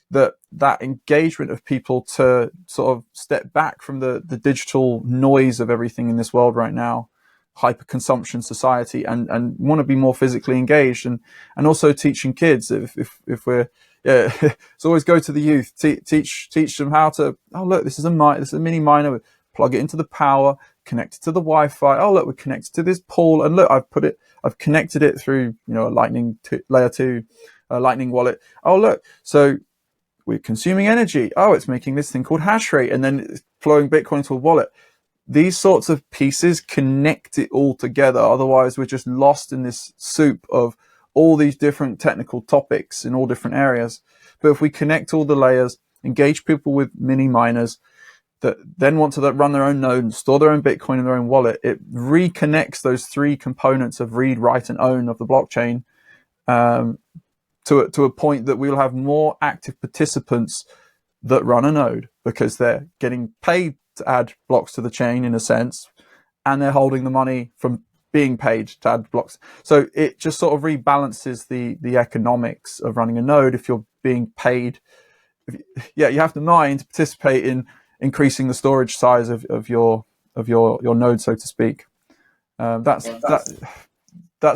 That engagement of people to sort of step back from the digital noise of everything in this world right now, hyper consumption society, and want to be more physically engaged, and also teaching kids, if we're it's always go to the youth, teach them how to, oh look, this is a mini miner, plug it into the power, connect it to the Wi-Fi, oh look, we're connected to this pool, and look, I've connected it through a Lightning layer 2 Lightning wallet. Oh look, so we're consuming energy. Oh, it's making this thing called hash rate, and then it's flowing Bitcoin to a wallet. These sorts of pieces connect it all together. Otherwise, we're just lost in this soup of all these different technical topics in all different areas. But if we connect all the layers, engage people with mini miners that then want to run their own node and store their own Bitcoin in their own wallet, it reconnects those three components of read, write, and own of the blockchain to a point that we'll have more active participants that run a node, because they're getting paid to add blocks to the chain, in a sense, and they're holding the money from being paid to add blocks. So it just sort of rebalances the economics of running a node. If you're being paid, you have to mine to participate in increasing the storage size of your node, so to speak. That's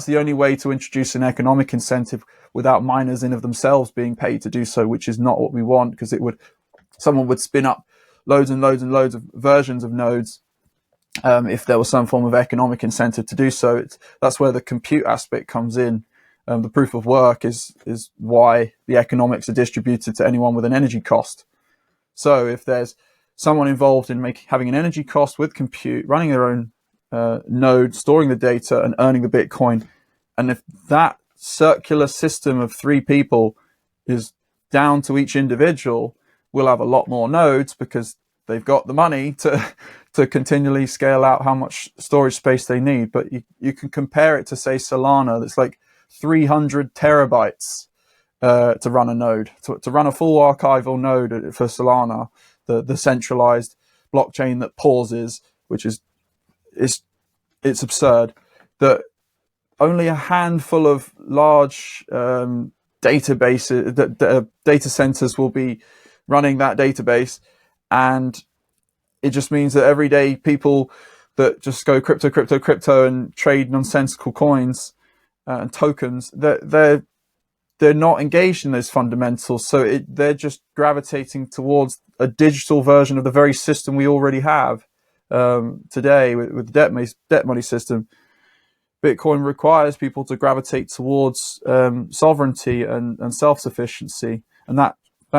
the only way to introduce an economic incentive without miners in of themselves being paid to do so, which is not what we want, because someone would spin up loads and loads and loads of versions of nodes if there was some form of economic incentive to do so. That's where the compute aspect comes in. The proof of work is why the economics are distributed to anyone with an energy cost. So if there's someone involved in having an energy cost with compute, running their own node, storing the data, and earning the Bitcoin, and if that circular system of 3 people is down to each individual, we'll have a lot more nodes because they've got the money to continually scale out how much storage space they need. But you can compare it to, say, Solana, that's like 300 terabytes to run a node, to run a full archival node for Solana, the centralized blockchain that pauses, which is it's absurd that only a handful of large databases, data centers will be running that database, and it just means that everyday people that just go crypto and trade nonsensical coins and tokens, they're not engaged in those fundamentals. So they're just gravitating towards a digital version of the very system we already have today with the debt money system. Bitcoin requires people to gravitate towards sovereignty and self-sufficiency, and that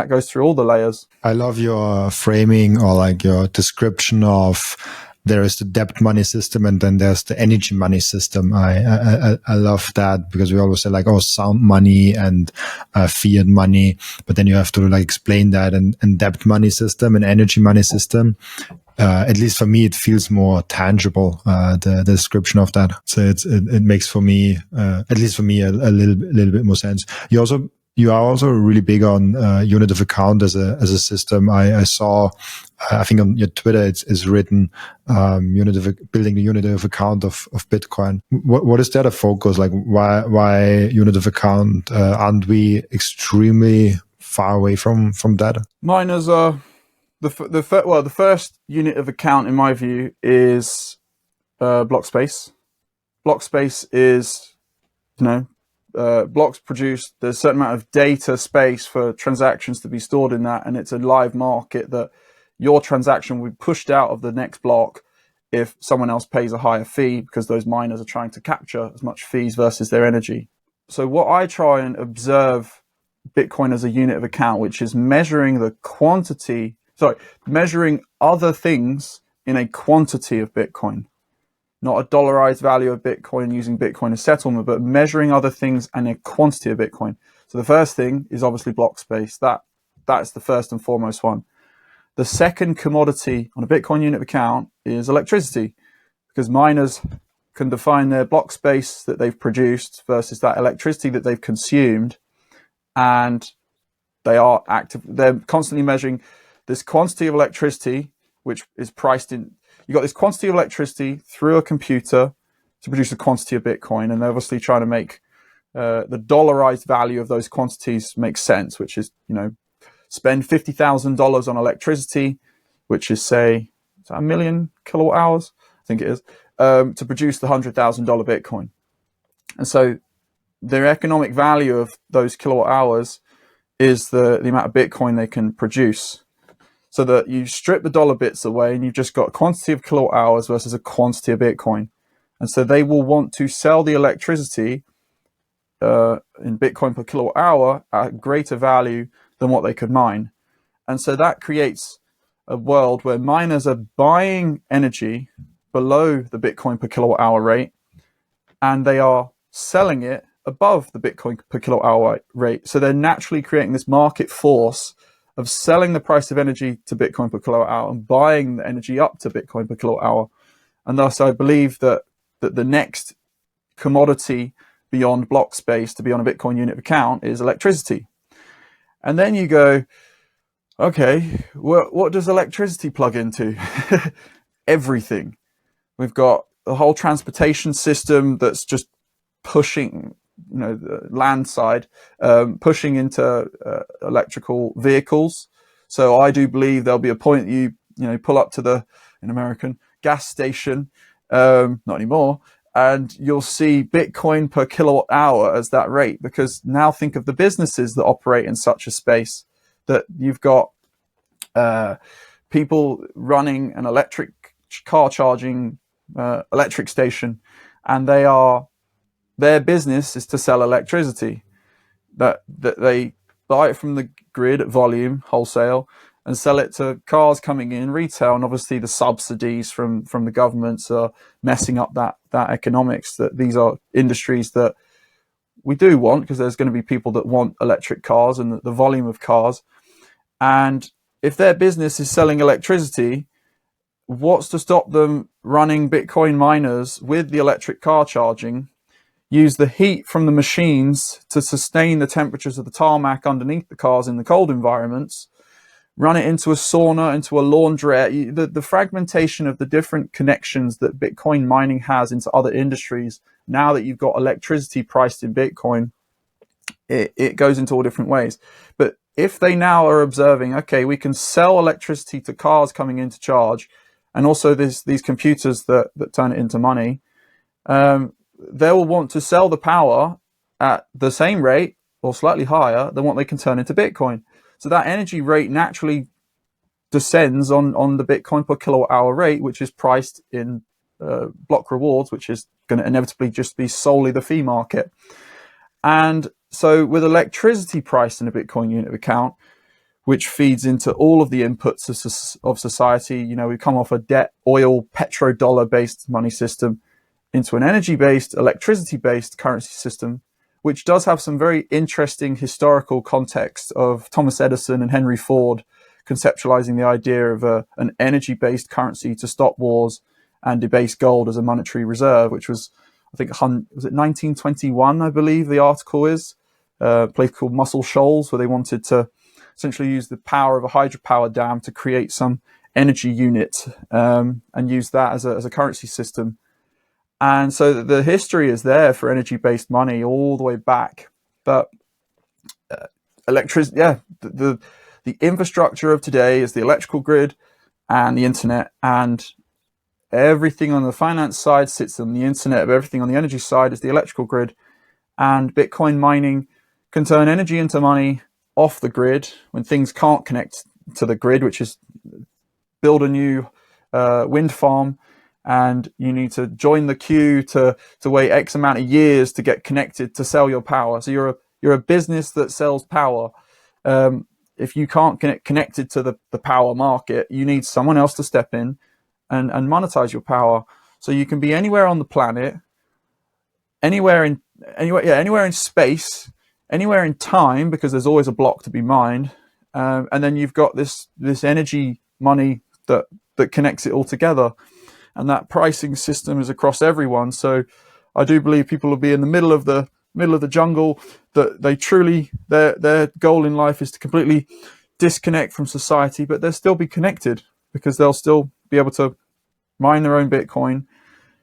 goes through all the layers. I love your framing, or like your description of there is the debt money system and then there's the energy money system. I love that, because we always say like, oh, sound money and fiat money, but then you have to like explain that, and debt money system and energy money system. At least for me, it feels more tangible, the description of that. So it makes for me, at least for me, a little bit more sense. You are also really big on unit of account as a system. I saw, I think on your Twitter it's written building the unit of account of Bitcoin. What is that a focus? Like why unit of account? Aren't we extremely far away from that? Miners are the first unit of account in my view is block space. Block space is, blocks produced, there's a certain amount of data space for transactions to be stored in that, and it's a live market that your transaction will be pushed out of the next block if someone else pays a higher fee, because those miners are trying to capture as much fees versus their energy. So what I try and observe Bitcoin as a unit of account, which is measuring other things in a quantity of Bitcoin. Not a dollarized value of Bitcoin using Bitcoin as settlement, but measuring other things and a quantity of Bitcoin. So the first thing is obviously block space. That's the first and foremost one. The second commodity on a Bitcoin unit of account is electricity, because miners can define their block space that they've produced versus that electricity that they've consumed, and they're constantly measuring this quantity of electricity, which is priced in. You got this quantity of electricity through a computer to produce a quantity of Bitcoin, and they're obviously trying to make the dollarized value of those quantities make sense, which is, spend $50,000 on electricity, which is, say, 1 million kilowatt hours, I think it is, to produce the $100,000 Bitcoin. And so the economic value of those kilowatt hours is the amount of Bitcoin they can produce. So that you strip the dollar bits away and you've just got a quantity of kilowatt hours versus a quantity of Bitcoin. And so they will want to sell the electricity in Bitcoin per kilowatt hour at greater value than what they could mine. And so that creates a world where miners are buying energy below the Bitcoin per kilowatt hour rate, and they are selling it above the Bitcoin per kilowatt hour rate. So they're naturally creating this market force of selling the price of energy to Bitcoin per kilowatt hour and buying the energy up to Bitcoin per kilowatt hour. And thus I believe that the next commodity beyond block space to be on a Bitcoin unit of account is electricity. And then you go, okay, what does electricity plug into? Everything. We've got the whole transportation system that's just pushing, the land side, pushing into electrical vehicles. So I do believe there'll be a point that you pull up to the, in American, gas station, not anymore, and you'll see Bitcoin per kilowatt hour as that rate, because now think of the businesses that operate in such a space, that you've got people running an electric car charging electric station, and their business is to sell electricity, that they buy it from the grid at volume, wholesale, and sell it to cars coming in retail. And obviously the subsidies from the governments are messing up that economics, that these are industries that we do want, because there's going to be people that want electric cars and the volume of cars. And if their business is selling electricity, what's to stop them running Bitcoin miners with the electric car charging, use the heat from the machines to sustain the temperatures of the tarmac underneath the cars in the cold environments, run it into a sauna, into a laundrette. The fragmentation of the different connections that Bitcoin mining has into other industries, now that you've got electricity priced in Bitcoin, it goes into all different ways. But if they now are observing, okay, we can sell electricity to cars coming in to charge, and also these computers that turn it into money, they will want to sell the power at the same rate or slightly higher than what they can turn into Bitcoin. So that energy rate naturally descends on the Bitcoin per kilowatt hour rate, which is priced in block rewards, which is going to inevitably just be solely the fee market. And so with electricity priced in a Bitcoin unit of account, which feeds into all of the inputs of society, we come off a debt, oil, petrodollar based money system into an energy based, electricity based currency system, which does have some very interesting historical context of Thomas Edison and Henry Ford conceptualizing the idea of an energy based currency to stop wars and debase gold as a monetary reserve, which was, I think, was it 1921, I believe the article is, a place called Muscle Shoals, where they wanted to essentially use the power of a hydropower dam to create some energy unit and use that as a currency system. And so the history is there for energy-based money all the way back. But electricity, the infrastructure of today is the electrical grid and the internet, and everything on the finance side sits on the internet, but everything on the energy side is the electrical grid. And Bitcoin mining can turn energy into money off the grid when things can't connect to the grid, which is build a new wind farm, and you need to join the queue to wait X amount of years to get connected to sell your power. So you're a business that sells power. If you can't get connected to the power market, you need someone else to step in and monetize your power. So you can be anywhere on the planet, anywhere in space, anywhere in time, because there's always a block to be mined, and then you've got this energy money that connects it all together, and that pricing system is across everyone. So I do believe people will be in the middle of the jungle, that they truly, their goal in life is to completely disconnect from society, but they'll still be connected because they'll still be able to mine their own Bitcoin.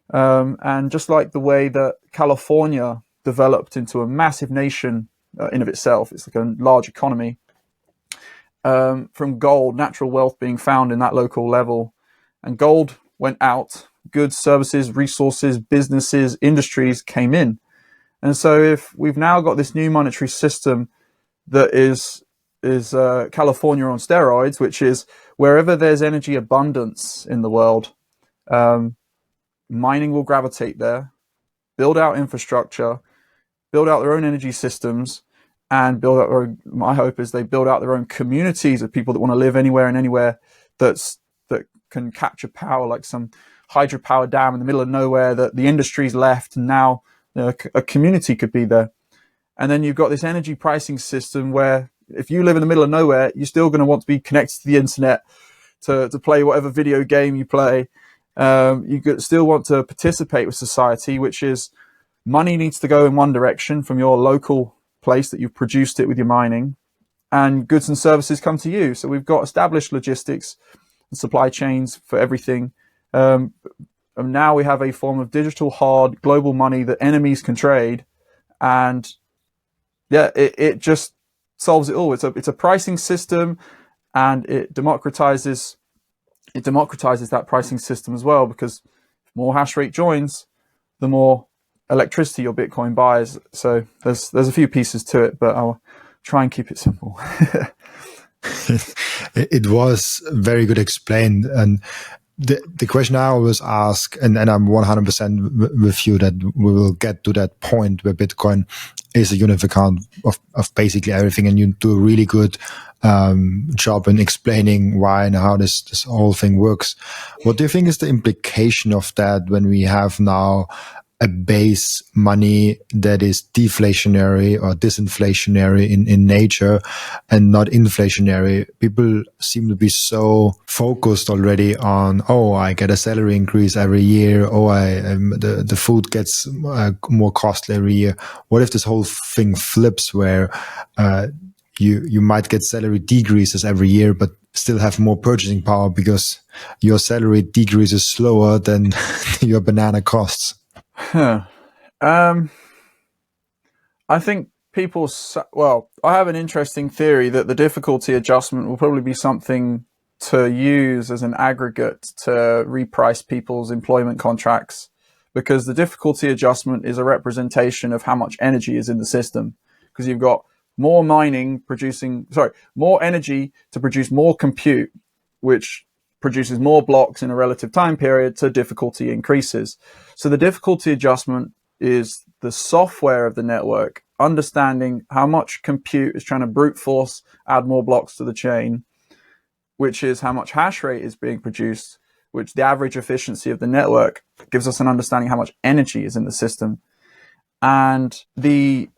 And just like the way that California developed into a massive nation in of itself, it's like a large economy, from gold, natural wealth being found in that local level, and gold went out, goods, services, resources, businesses, industries came in. And so if we've now got this new monetary system that is California on steroids, which is wherever there's energy abundance in the world, mining will gravitate there, build out infrastructure, build out their own energy systems, and build out their own, my hope is they build out their own communities of people that want to live anywhere and anywhere that can capture power, like some hydropower dam in the middle of nowhere that the industry's left, and now a community could be there. And then you've got this energy pricing system where if you live in the middle of nowhere, you're still going to want to be connected to the internet to play whatever video game you play. You still want to participate with society, which is money needs to go in one direction from your local place that you've produced it with your mining, and goods and services come to you. So we've got established logistics and supply chains for everything. And now we have a form of digital hard global money that enemies can trade. And it just solves it all. It's a pricing system, and it democratizes that pricing system as well, because if more hash rate joins, the more electricity your Bitcoin buys. So there's a few pieces to it, but I'll try and keep it simple. It was very good explained. And the question I always ask, and I'm 100% with you that we will get to that point where Bitcoin is a unit account of basically everything, and you do a really good job in explaining why and how this whole thing works. What do you think is the implication of that when we have now a base money that is deflationary or disinflationary in nature and not inflationary. People seem to be so focused already on, oh, I get a salary increase every year. Oh, the food gets more costly every year. What if this whole thing flips where you might get salary decreases every year, but still have more purchasing power because your salary decreases slower than your banana costs? Huh. I think I have an interesting theory that the difficulty adjustment will probably be something to use as an aggregate to reprice people's employment contracts, because the difficulty adjustment is a representation of how much energy is in the system, because you've got more more energy to produce more compute, which produces more blocks in a relative time period, so difficulty increases. So the difficulty adjustment is the software of the network understanding how much compute is trying to brute force add more blocks to the chain, which is how much hash rate is being produced, which the average efficiency of the network gives us an understanding how much energy is in the system. And the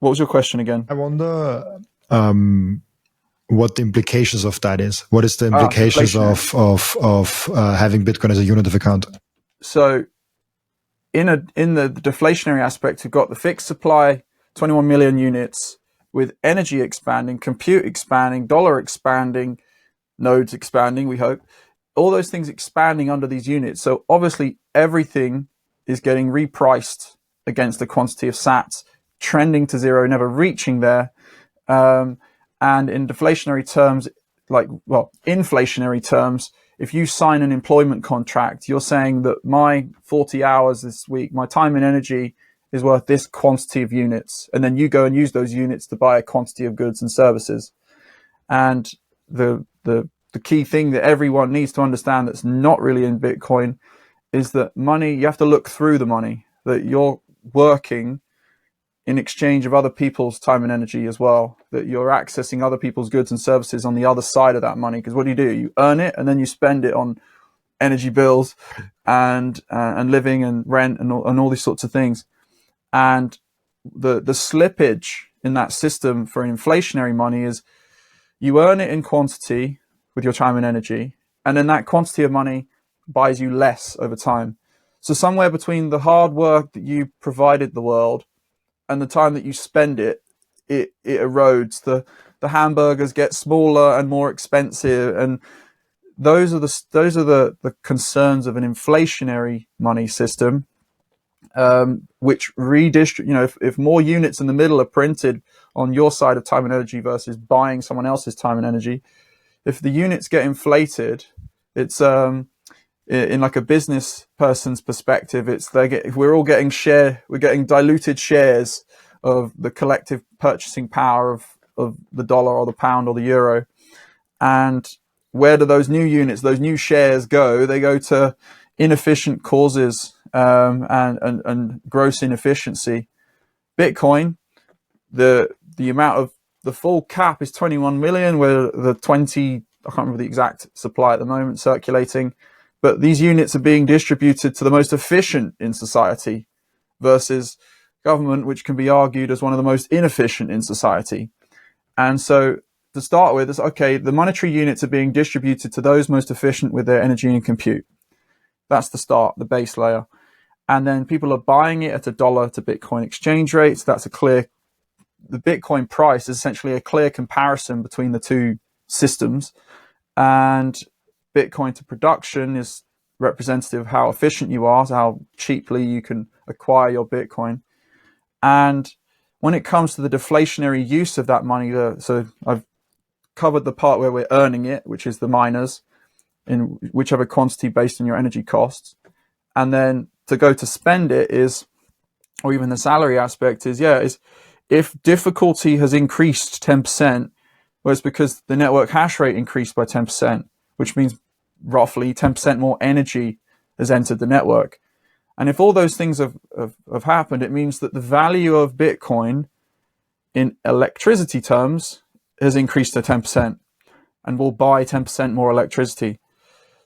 what was your question again? I wonder what the implications of that is. What is the implications of having Bitcoin as a unit of account? So in the deflationary aspect, we've got the fixed supply, 21 million units, with energy expanding, compute expanding, dollar expanding, nodes expanding, we hope. All those things expanding under these units. So obviously everything is getting repriced against the quantity of sats, trending to zero, never reaching there. And in deflationary terms, inflationary terms, if you sign an employment contract, you're saying that my 40 hours this week, my time and energy is worth this quantity of units. And then you go and use those units to buy a quantity of goods and services. And the key thing that everyone needs to understand that's not really in Bitcoin is that money, you have to look through the money, that you're working in exchange of other people's time and energy as well, that you're accessing other people's goods and services on the other side of that money. Because what do? You earn it and then you spend it on energy bills and living and rent and all these sorts of things. And the slippage in that system for inflationary money is you earn it in quantity with your time and energy, and then that quantity of money buys you less over time. So somewhere between the hard work that you provided the world and the time that you spend it erodes. The hamburgers get smaller and more expensive, and those are the concerns of an inflationary money system, which redistribute. If more units in the middle are printed on your side of time and energy versus buying someone else's time and energy, if the units get inflated, it's in like a business person's perspective, we're all getting we're getting diluted shares of the collective purchasing power of the dollar or the pound or the euro. And where do those new units, those new shares go? They go to inefficient causes and gross inefficiency. Bitcoin, the amount of the full cap is 21 million, where the 20, I can't remember the exact supply at the moment circulating, but these units are being distributed to the most efficient in society versus government, which can be argued as one of the most inefficient in society. And so to start with, it's okay, the monetary units are being distributed to those most efficient with their energy and compute. That's the start, the base layer. And then people are buying it at $1 to Bitcoin exchange rates. That's the Bitcoin price is essentially a clear comparison between the two systems. And Bitcoin to production is representative of how efficient you are, so how cheaply you can acquire your Bitcoin. And when it comes to the deflationary use of that money, so I've covered the part where we're earning it, which is the miners, in whichever quantity based on your energy costs. And then to go to spend it is, or even the salary aspect is if difficulty has increased 10%, well, it's because the network hash rate increased by 10%, which means roughly 10% more energy has entered the network. And if all those things have happened, it means that the value of Bitcoin in electricity terms has increased to 10% and will buy 10% more electricity.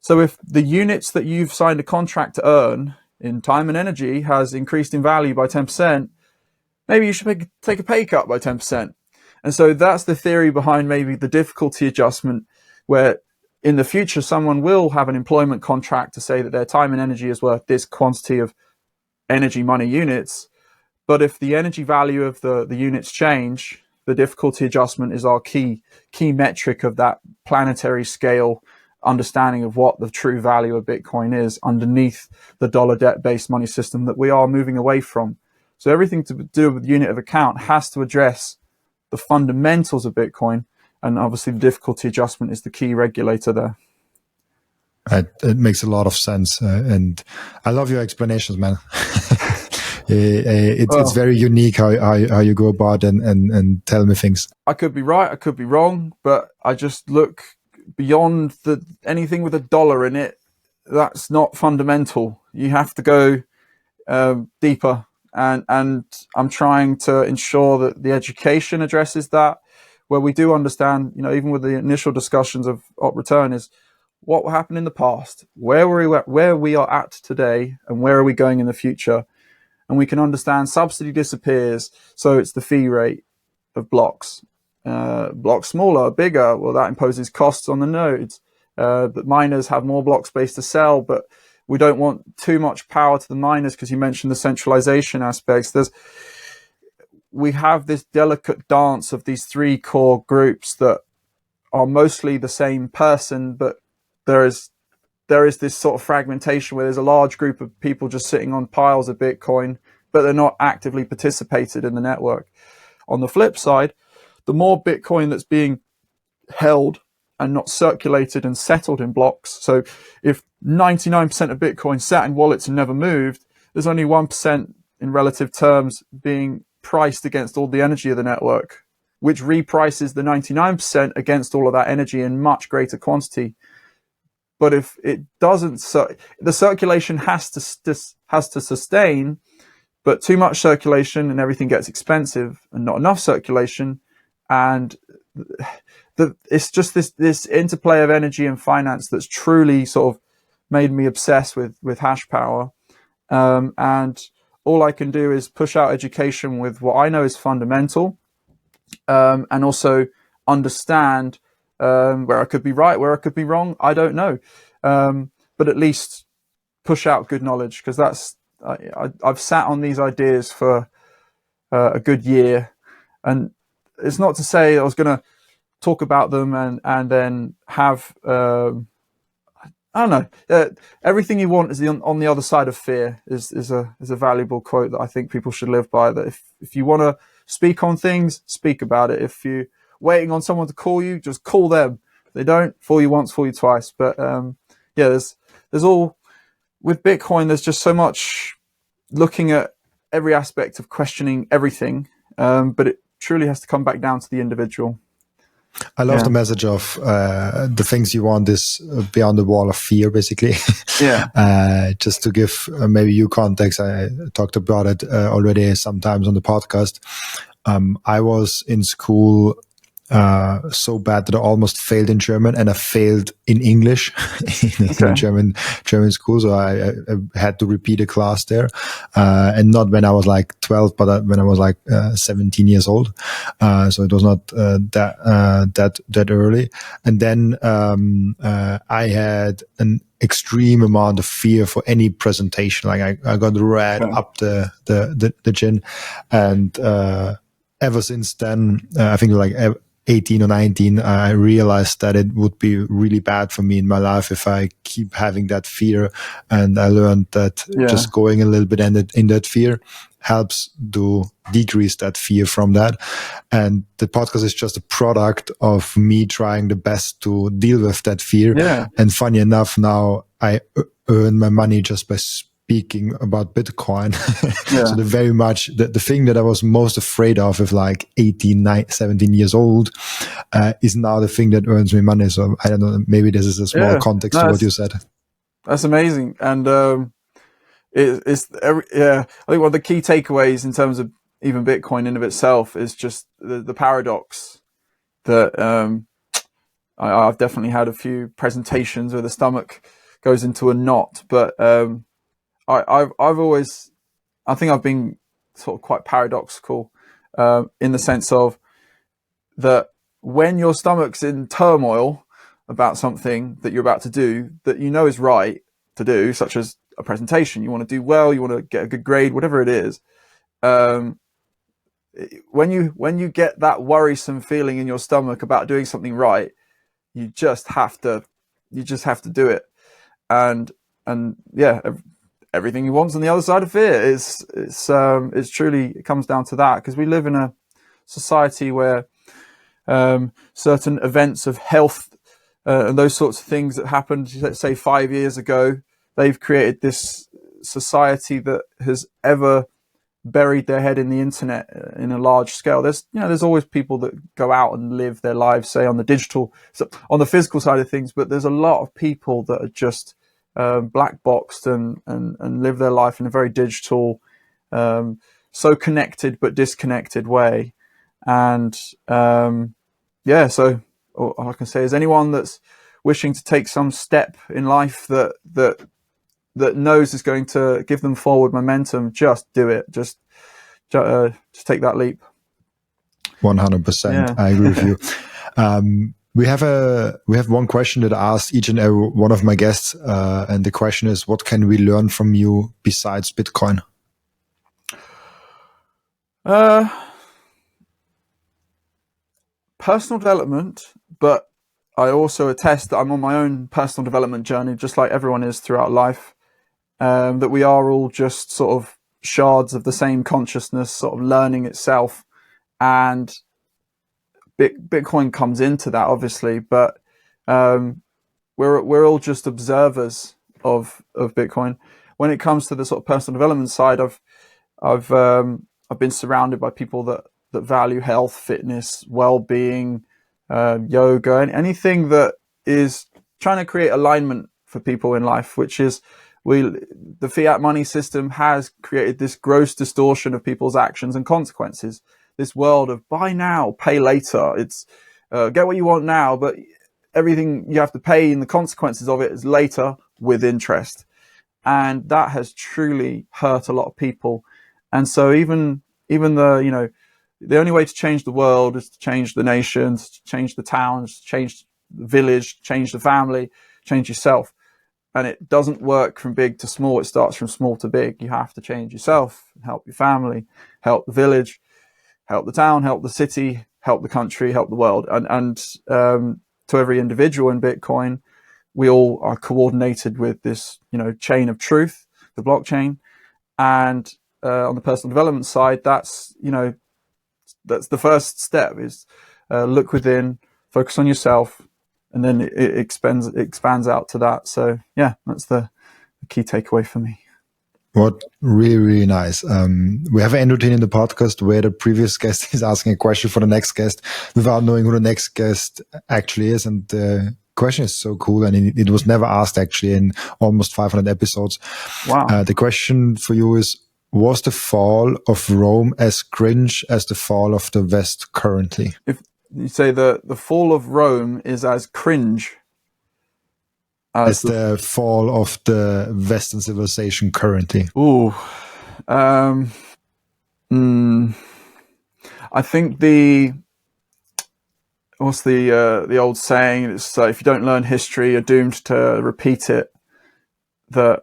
So if the units that you've signed a contract to earn in time and energy has increased in value by 10%, maybe you should take a pay cut by 10%. And so that's the theory behind maybe the difficulty adjustment, where in the future someone will have an employment contract to say that their time and energy is worth this quantity of energy money units. But if the energy value of the units change, the difficulty adjustment is our key metric of that planetary scale understanding of what the true value of Bitcoin is underneath the dollar debt-based money system that we are moving away from. So everything to do with unit of account has to address the fundamentals of Bitcoin, and obviously the difficulty adjustment is the key regulator there. It makes a lot of sense, and I love your explanations, man. It's very unique how you go about and tell me things. I could be right, I could be wrong, but I just look beyond anything with a dollar in it. That's not fundamental. You have to go deeper, and I'm trying to ensure that the education addresses that, where we do understand, even with the initial discussions of op return, is what happened in the past, where we are at today, and where are we going in the future. And we can understand subsidy disappears, so it's the fee rate of blocks. Blocks smaller, bigger, well, that imposes costs on the nodes. But miners have more block space to sell, but we don't want too much power to the miners, because you mentioned the centralization aspects. We have this delicate dance of these three core groups that are mostly the same person, but there is this sort of fragmentation where there's a large group of people just sitting on piles of Bitcoin, but they're not actively participated in the network. On the flip side, the more Bitcoin that's being held and not circulated and settled in blocks. So if 99% of Bitcoin sat in wallets and never moved, there's only 1% in relative terms being priced against all the energy of the network, which reprices the 99% against all of that energy in much greater quantity. But if it doesn't, the circulation has to sustain, but too much circulation and everything gets expensive, and not enough circulation, and it's just this interplay of energy and finance that's truly sort of made me obsessed with hash power. And all I can do is push out education with what I know is fundamental, and also understand where I could be right, where I could be wrong, I don't know. But at least push out good knowledge, because I've sat on these ideas for a good year, and it's not to say I was going to talk about them and then have I don't know. Everything you want is on the other side of fear is a valuable quote that I think people should live by. That if you want to speak on things, speak about it. If you're waiting on someone to call you, just call them. If they don't, fool you once, fool you twice. But there's all with Bitcoin. There's just so much looking at every aspect of questioning everything, but it truly has to come back down to the individual. I love the message of the things you want is beyond the wall of fear, basically. Yeah. Just to give maybe you context, I talked about it already sometimes on the podcast. I was in school so bad that I almost failed in German, and I failed in English in German school. So I had to repeat a class there, and not when I was like 12, but when I was like 17 years old. So it was not that early. And then I had an extreme amount of fear for any presentation. Like I got red up the chin, and ever since then, I think like 18 or 19, I realized that it would be really bad for me in my life if I keep having that fear. And I learned that just going a little bit in that fear helps to decrease that fear from that. And the podcast is just a product of me trying the best to deal with that fear. Yeah. And funny enough, now I earn my money just by speaking about Bitcoin. So the thing that I was most afraid of like 18, 17 years old is now the thing that earns me money. So I don't know, maybe this is a small context to what you said. That's amazing. And I think one of the key takeaways in terms of even Bitcoin in of itself is just the paradox that I've definitely had a few presentations where the stomach goes into a knot, but I've always, I think I've been sort of quite paradoxical in the sense of that when your stomach's in turmoil about something that you're about to do that you know is right to do, such as a presentation, you want to do well, you want to get a good grade, whatever it is. When you get that worrisome feeling in your stomach about doing something right, you just have to do it. And yeah, everything you want's on the other side of fear. It's truly, it comes down to that, because we live in a society where certain events of health and those sorts of things that happened, let's say 5 years ago, they've created this society that has ever buried their head in the internet in a large scale. There's always people that go out and live their lives, say on the physical side of things, but there's a lot of people that are just black boxed and live their life in a very digital, so connected but disconnected way. And so all I can say is anyone that's wishing to take some step in life that knows is going to give them forward momentum, just do it. Just take that leap. 100%. Yeah. I agree with you. We have one question that I asked each and every one of my guests, and the question is, what can we learn from you besides Bitcoin? Personal development, but I also attest that I'm on my own personal development journey, just like everyone is throughout life. That we are all just sort of shards of the same consciousness, sort of learning itself, and Bitcoin comes into that, obviously, but we're all just observers of Bitcoin. When it comes to the sort of personal development side, I've been surrounded by people that value health, fitness, well-being, yoga, and anything that is trying to create alignment for people in life, which is the fiat money system has created this gross distortion of people's actions and consequences. This world of buy now, pay later. It's get what you want now, but everything you have to pay and the consequences of it is later with interest. And that has truly hurt a lot of people. And so even the only way to change the world is to change the nations, to change the towns, change the village, change the family, change yourself. And it doesn't work from big to small. It starts from small to big. You have to change yourself, help your family, help the village, help the town, help the city, help the country, help the world. And to every individual in Bitcoin, we all are coordinated with this, chain of truth, the blockchain. And on the personal development side, that's the first step, is look within, focus on yourself, and then it expands out to that. So yeah, that's the key takeaway for me. What really, really nice. We have an end routine in the podcast where the previous guest is asking a question for the next guest without knowing who the next guest actually is. And the question is so cool. And it was never asked actually in almost 500 episodes. Wow. The question for you is, was the fall of Rome as cringe as the fall of the West currently? If you say the fall of Rome is as cringe as the fall of the Western civilization currently. Ooh. I think what's the old saying? It's if you don't learn history, you're doomed to repeat it. That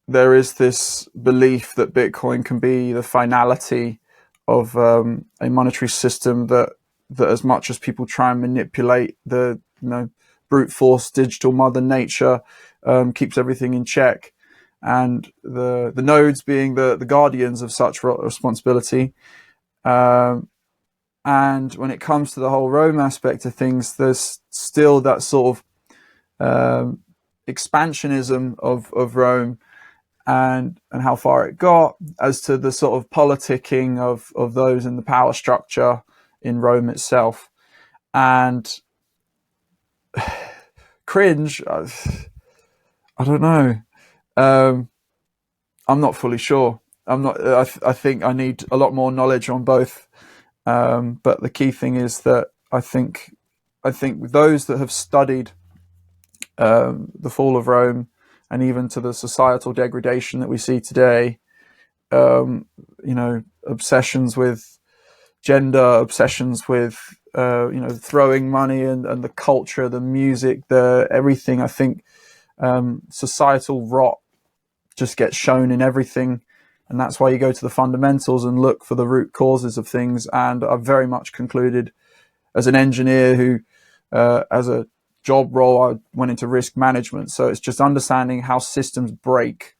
there is this belief that Bitcoin can be the finality of a monetary system that as much as people try and manipulate the brute force digital mother nature, keeps everything in check, and the nodes being the guardians of such responsibility. And when it comes to the whole Rome aspect of things, there's still that sort of expansionism of Rome and how far it got, as to the sort of politicking of those in the power structure in Rome itself. And cringe, I don't know. I'm not fully sure. I think I need a lot more knowledge on both. But the key thing is that I think those that have studied the fall of Rome and even to the societal degradation that we see today. Obsessions with gender, obsessions with throwing money and the culture, the music, the everything. I think societal rot just gets shown in everything, and that's why you go to the fundamentals and look for the root causes of things. And I've very much concluded, as an engineer who, as a job role, I went into risk management. So it's just understanding how systems break.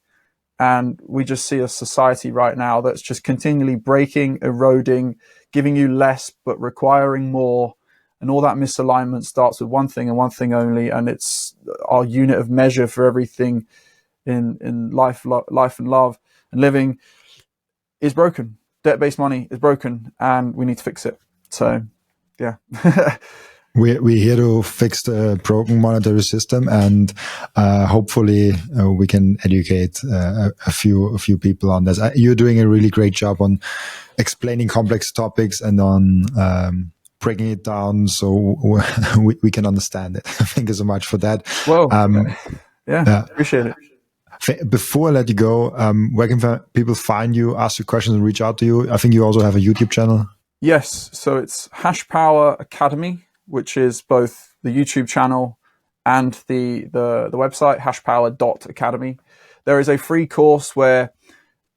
And we just see a society right now that's just continually breaking, eroding, giving you less, but requiring more. And all that misalignment starts with one thing and one thing only. And it's our unit of measure for everything in life and love and living is broken. Debt-based money is broken, and we need to fix it. So, yeah. We're here to fix the broken monetary system, and hopefully we can educate a few people on this. You're doing a really great job on explaining complex topics and on breaking it down so we can understand it. Thank you so much for that. Well, appreciate it. Before I let you go, where can people find you, ask you questions, and reach out to you? I think you also have a YouTube channel. Yes, so it's Hashpower Academy, which is both the YouTube channel and the website, hashpower.academy. There is a free course where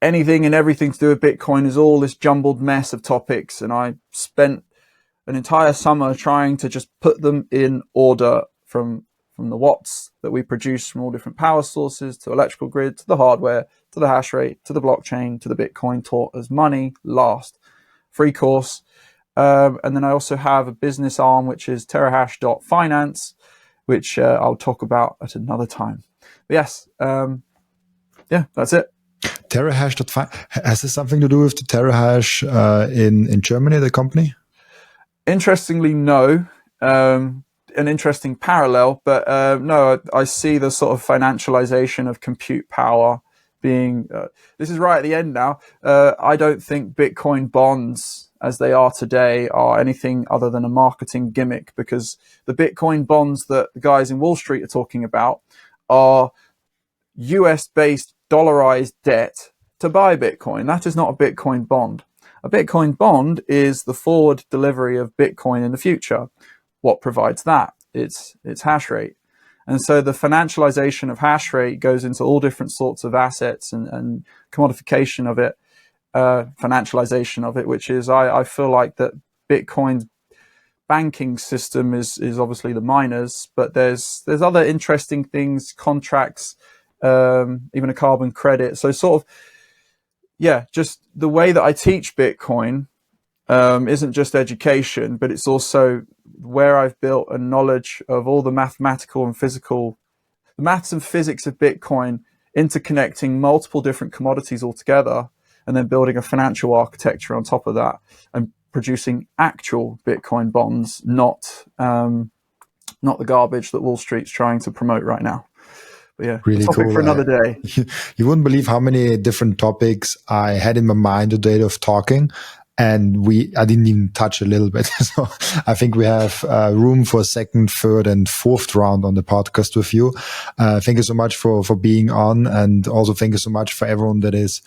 anything and everything to do with Bitcoin is all this jumbled mess of topics, and I spent an entire summer trying to just put them in order from the watts that we produce from all different power sources, to electrical grid, to the hardware, to the hash rate, to the blockchain, to the Bitcoin taught as money last. Free course. And then I also have a business arm, which is terahash.finance, which I'll talk about at another time. But yes, that's it. Terahash.finance. Has this something to do with the Terahash in Germany, the company? Interestingly, no. An interesting parallel, but no, I see the sort of financialization of compute power being, this is right at the end now. I don't think Bitcoin bonds as they are today are anything other than a marketing gimmick, because the Bitcoin bonds that the guys in Wall Street are talking about are US-based dollarized debt to buy Bitcoin. That is not a Bitcoin bond. A Bitcoin bond is the forward delivery of Bitcoin in the future. What provides that? It's hash rate. And so the financialization of hash rate goes into all different sorts of assets and commodification of it, financialization of it, which is, I feel like that Bitcoin's banking system is obviously the miners, but there's other interesting things, contracts, even a carbon credit. So sort of, just the way that I teach Bitcoin isn't just education, but it's also where I've built a knowledge of all the mathematical and physical, the maths and physics of Bitcoin, interconnecting multiple different commodities all together, and then building a financial architecture on top of that and producing actual Bitcoin bonds, not the garbage that Wall Street's trying to promote right now. But yeah, really topic cool. For another day. You wouldn't believe how many different topics I had in my mind today of talking, and I didn't even touch a little bit. So I think we have room for a second, third, and fourth round on the podcast with you. Thank you so much for being on, and also thank you so much for everyone that is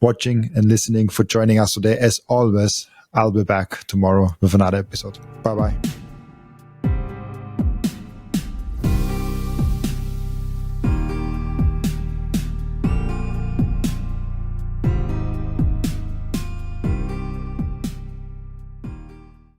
watching and listening, for joining us today. As always, I'll be back tomorrow with another episode. Bye bye.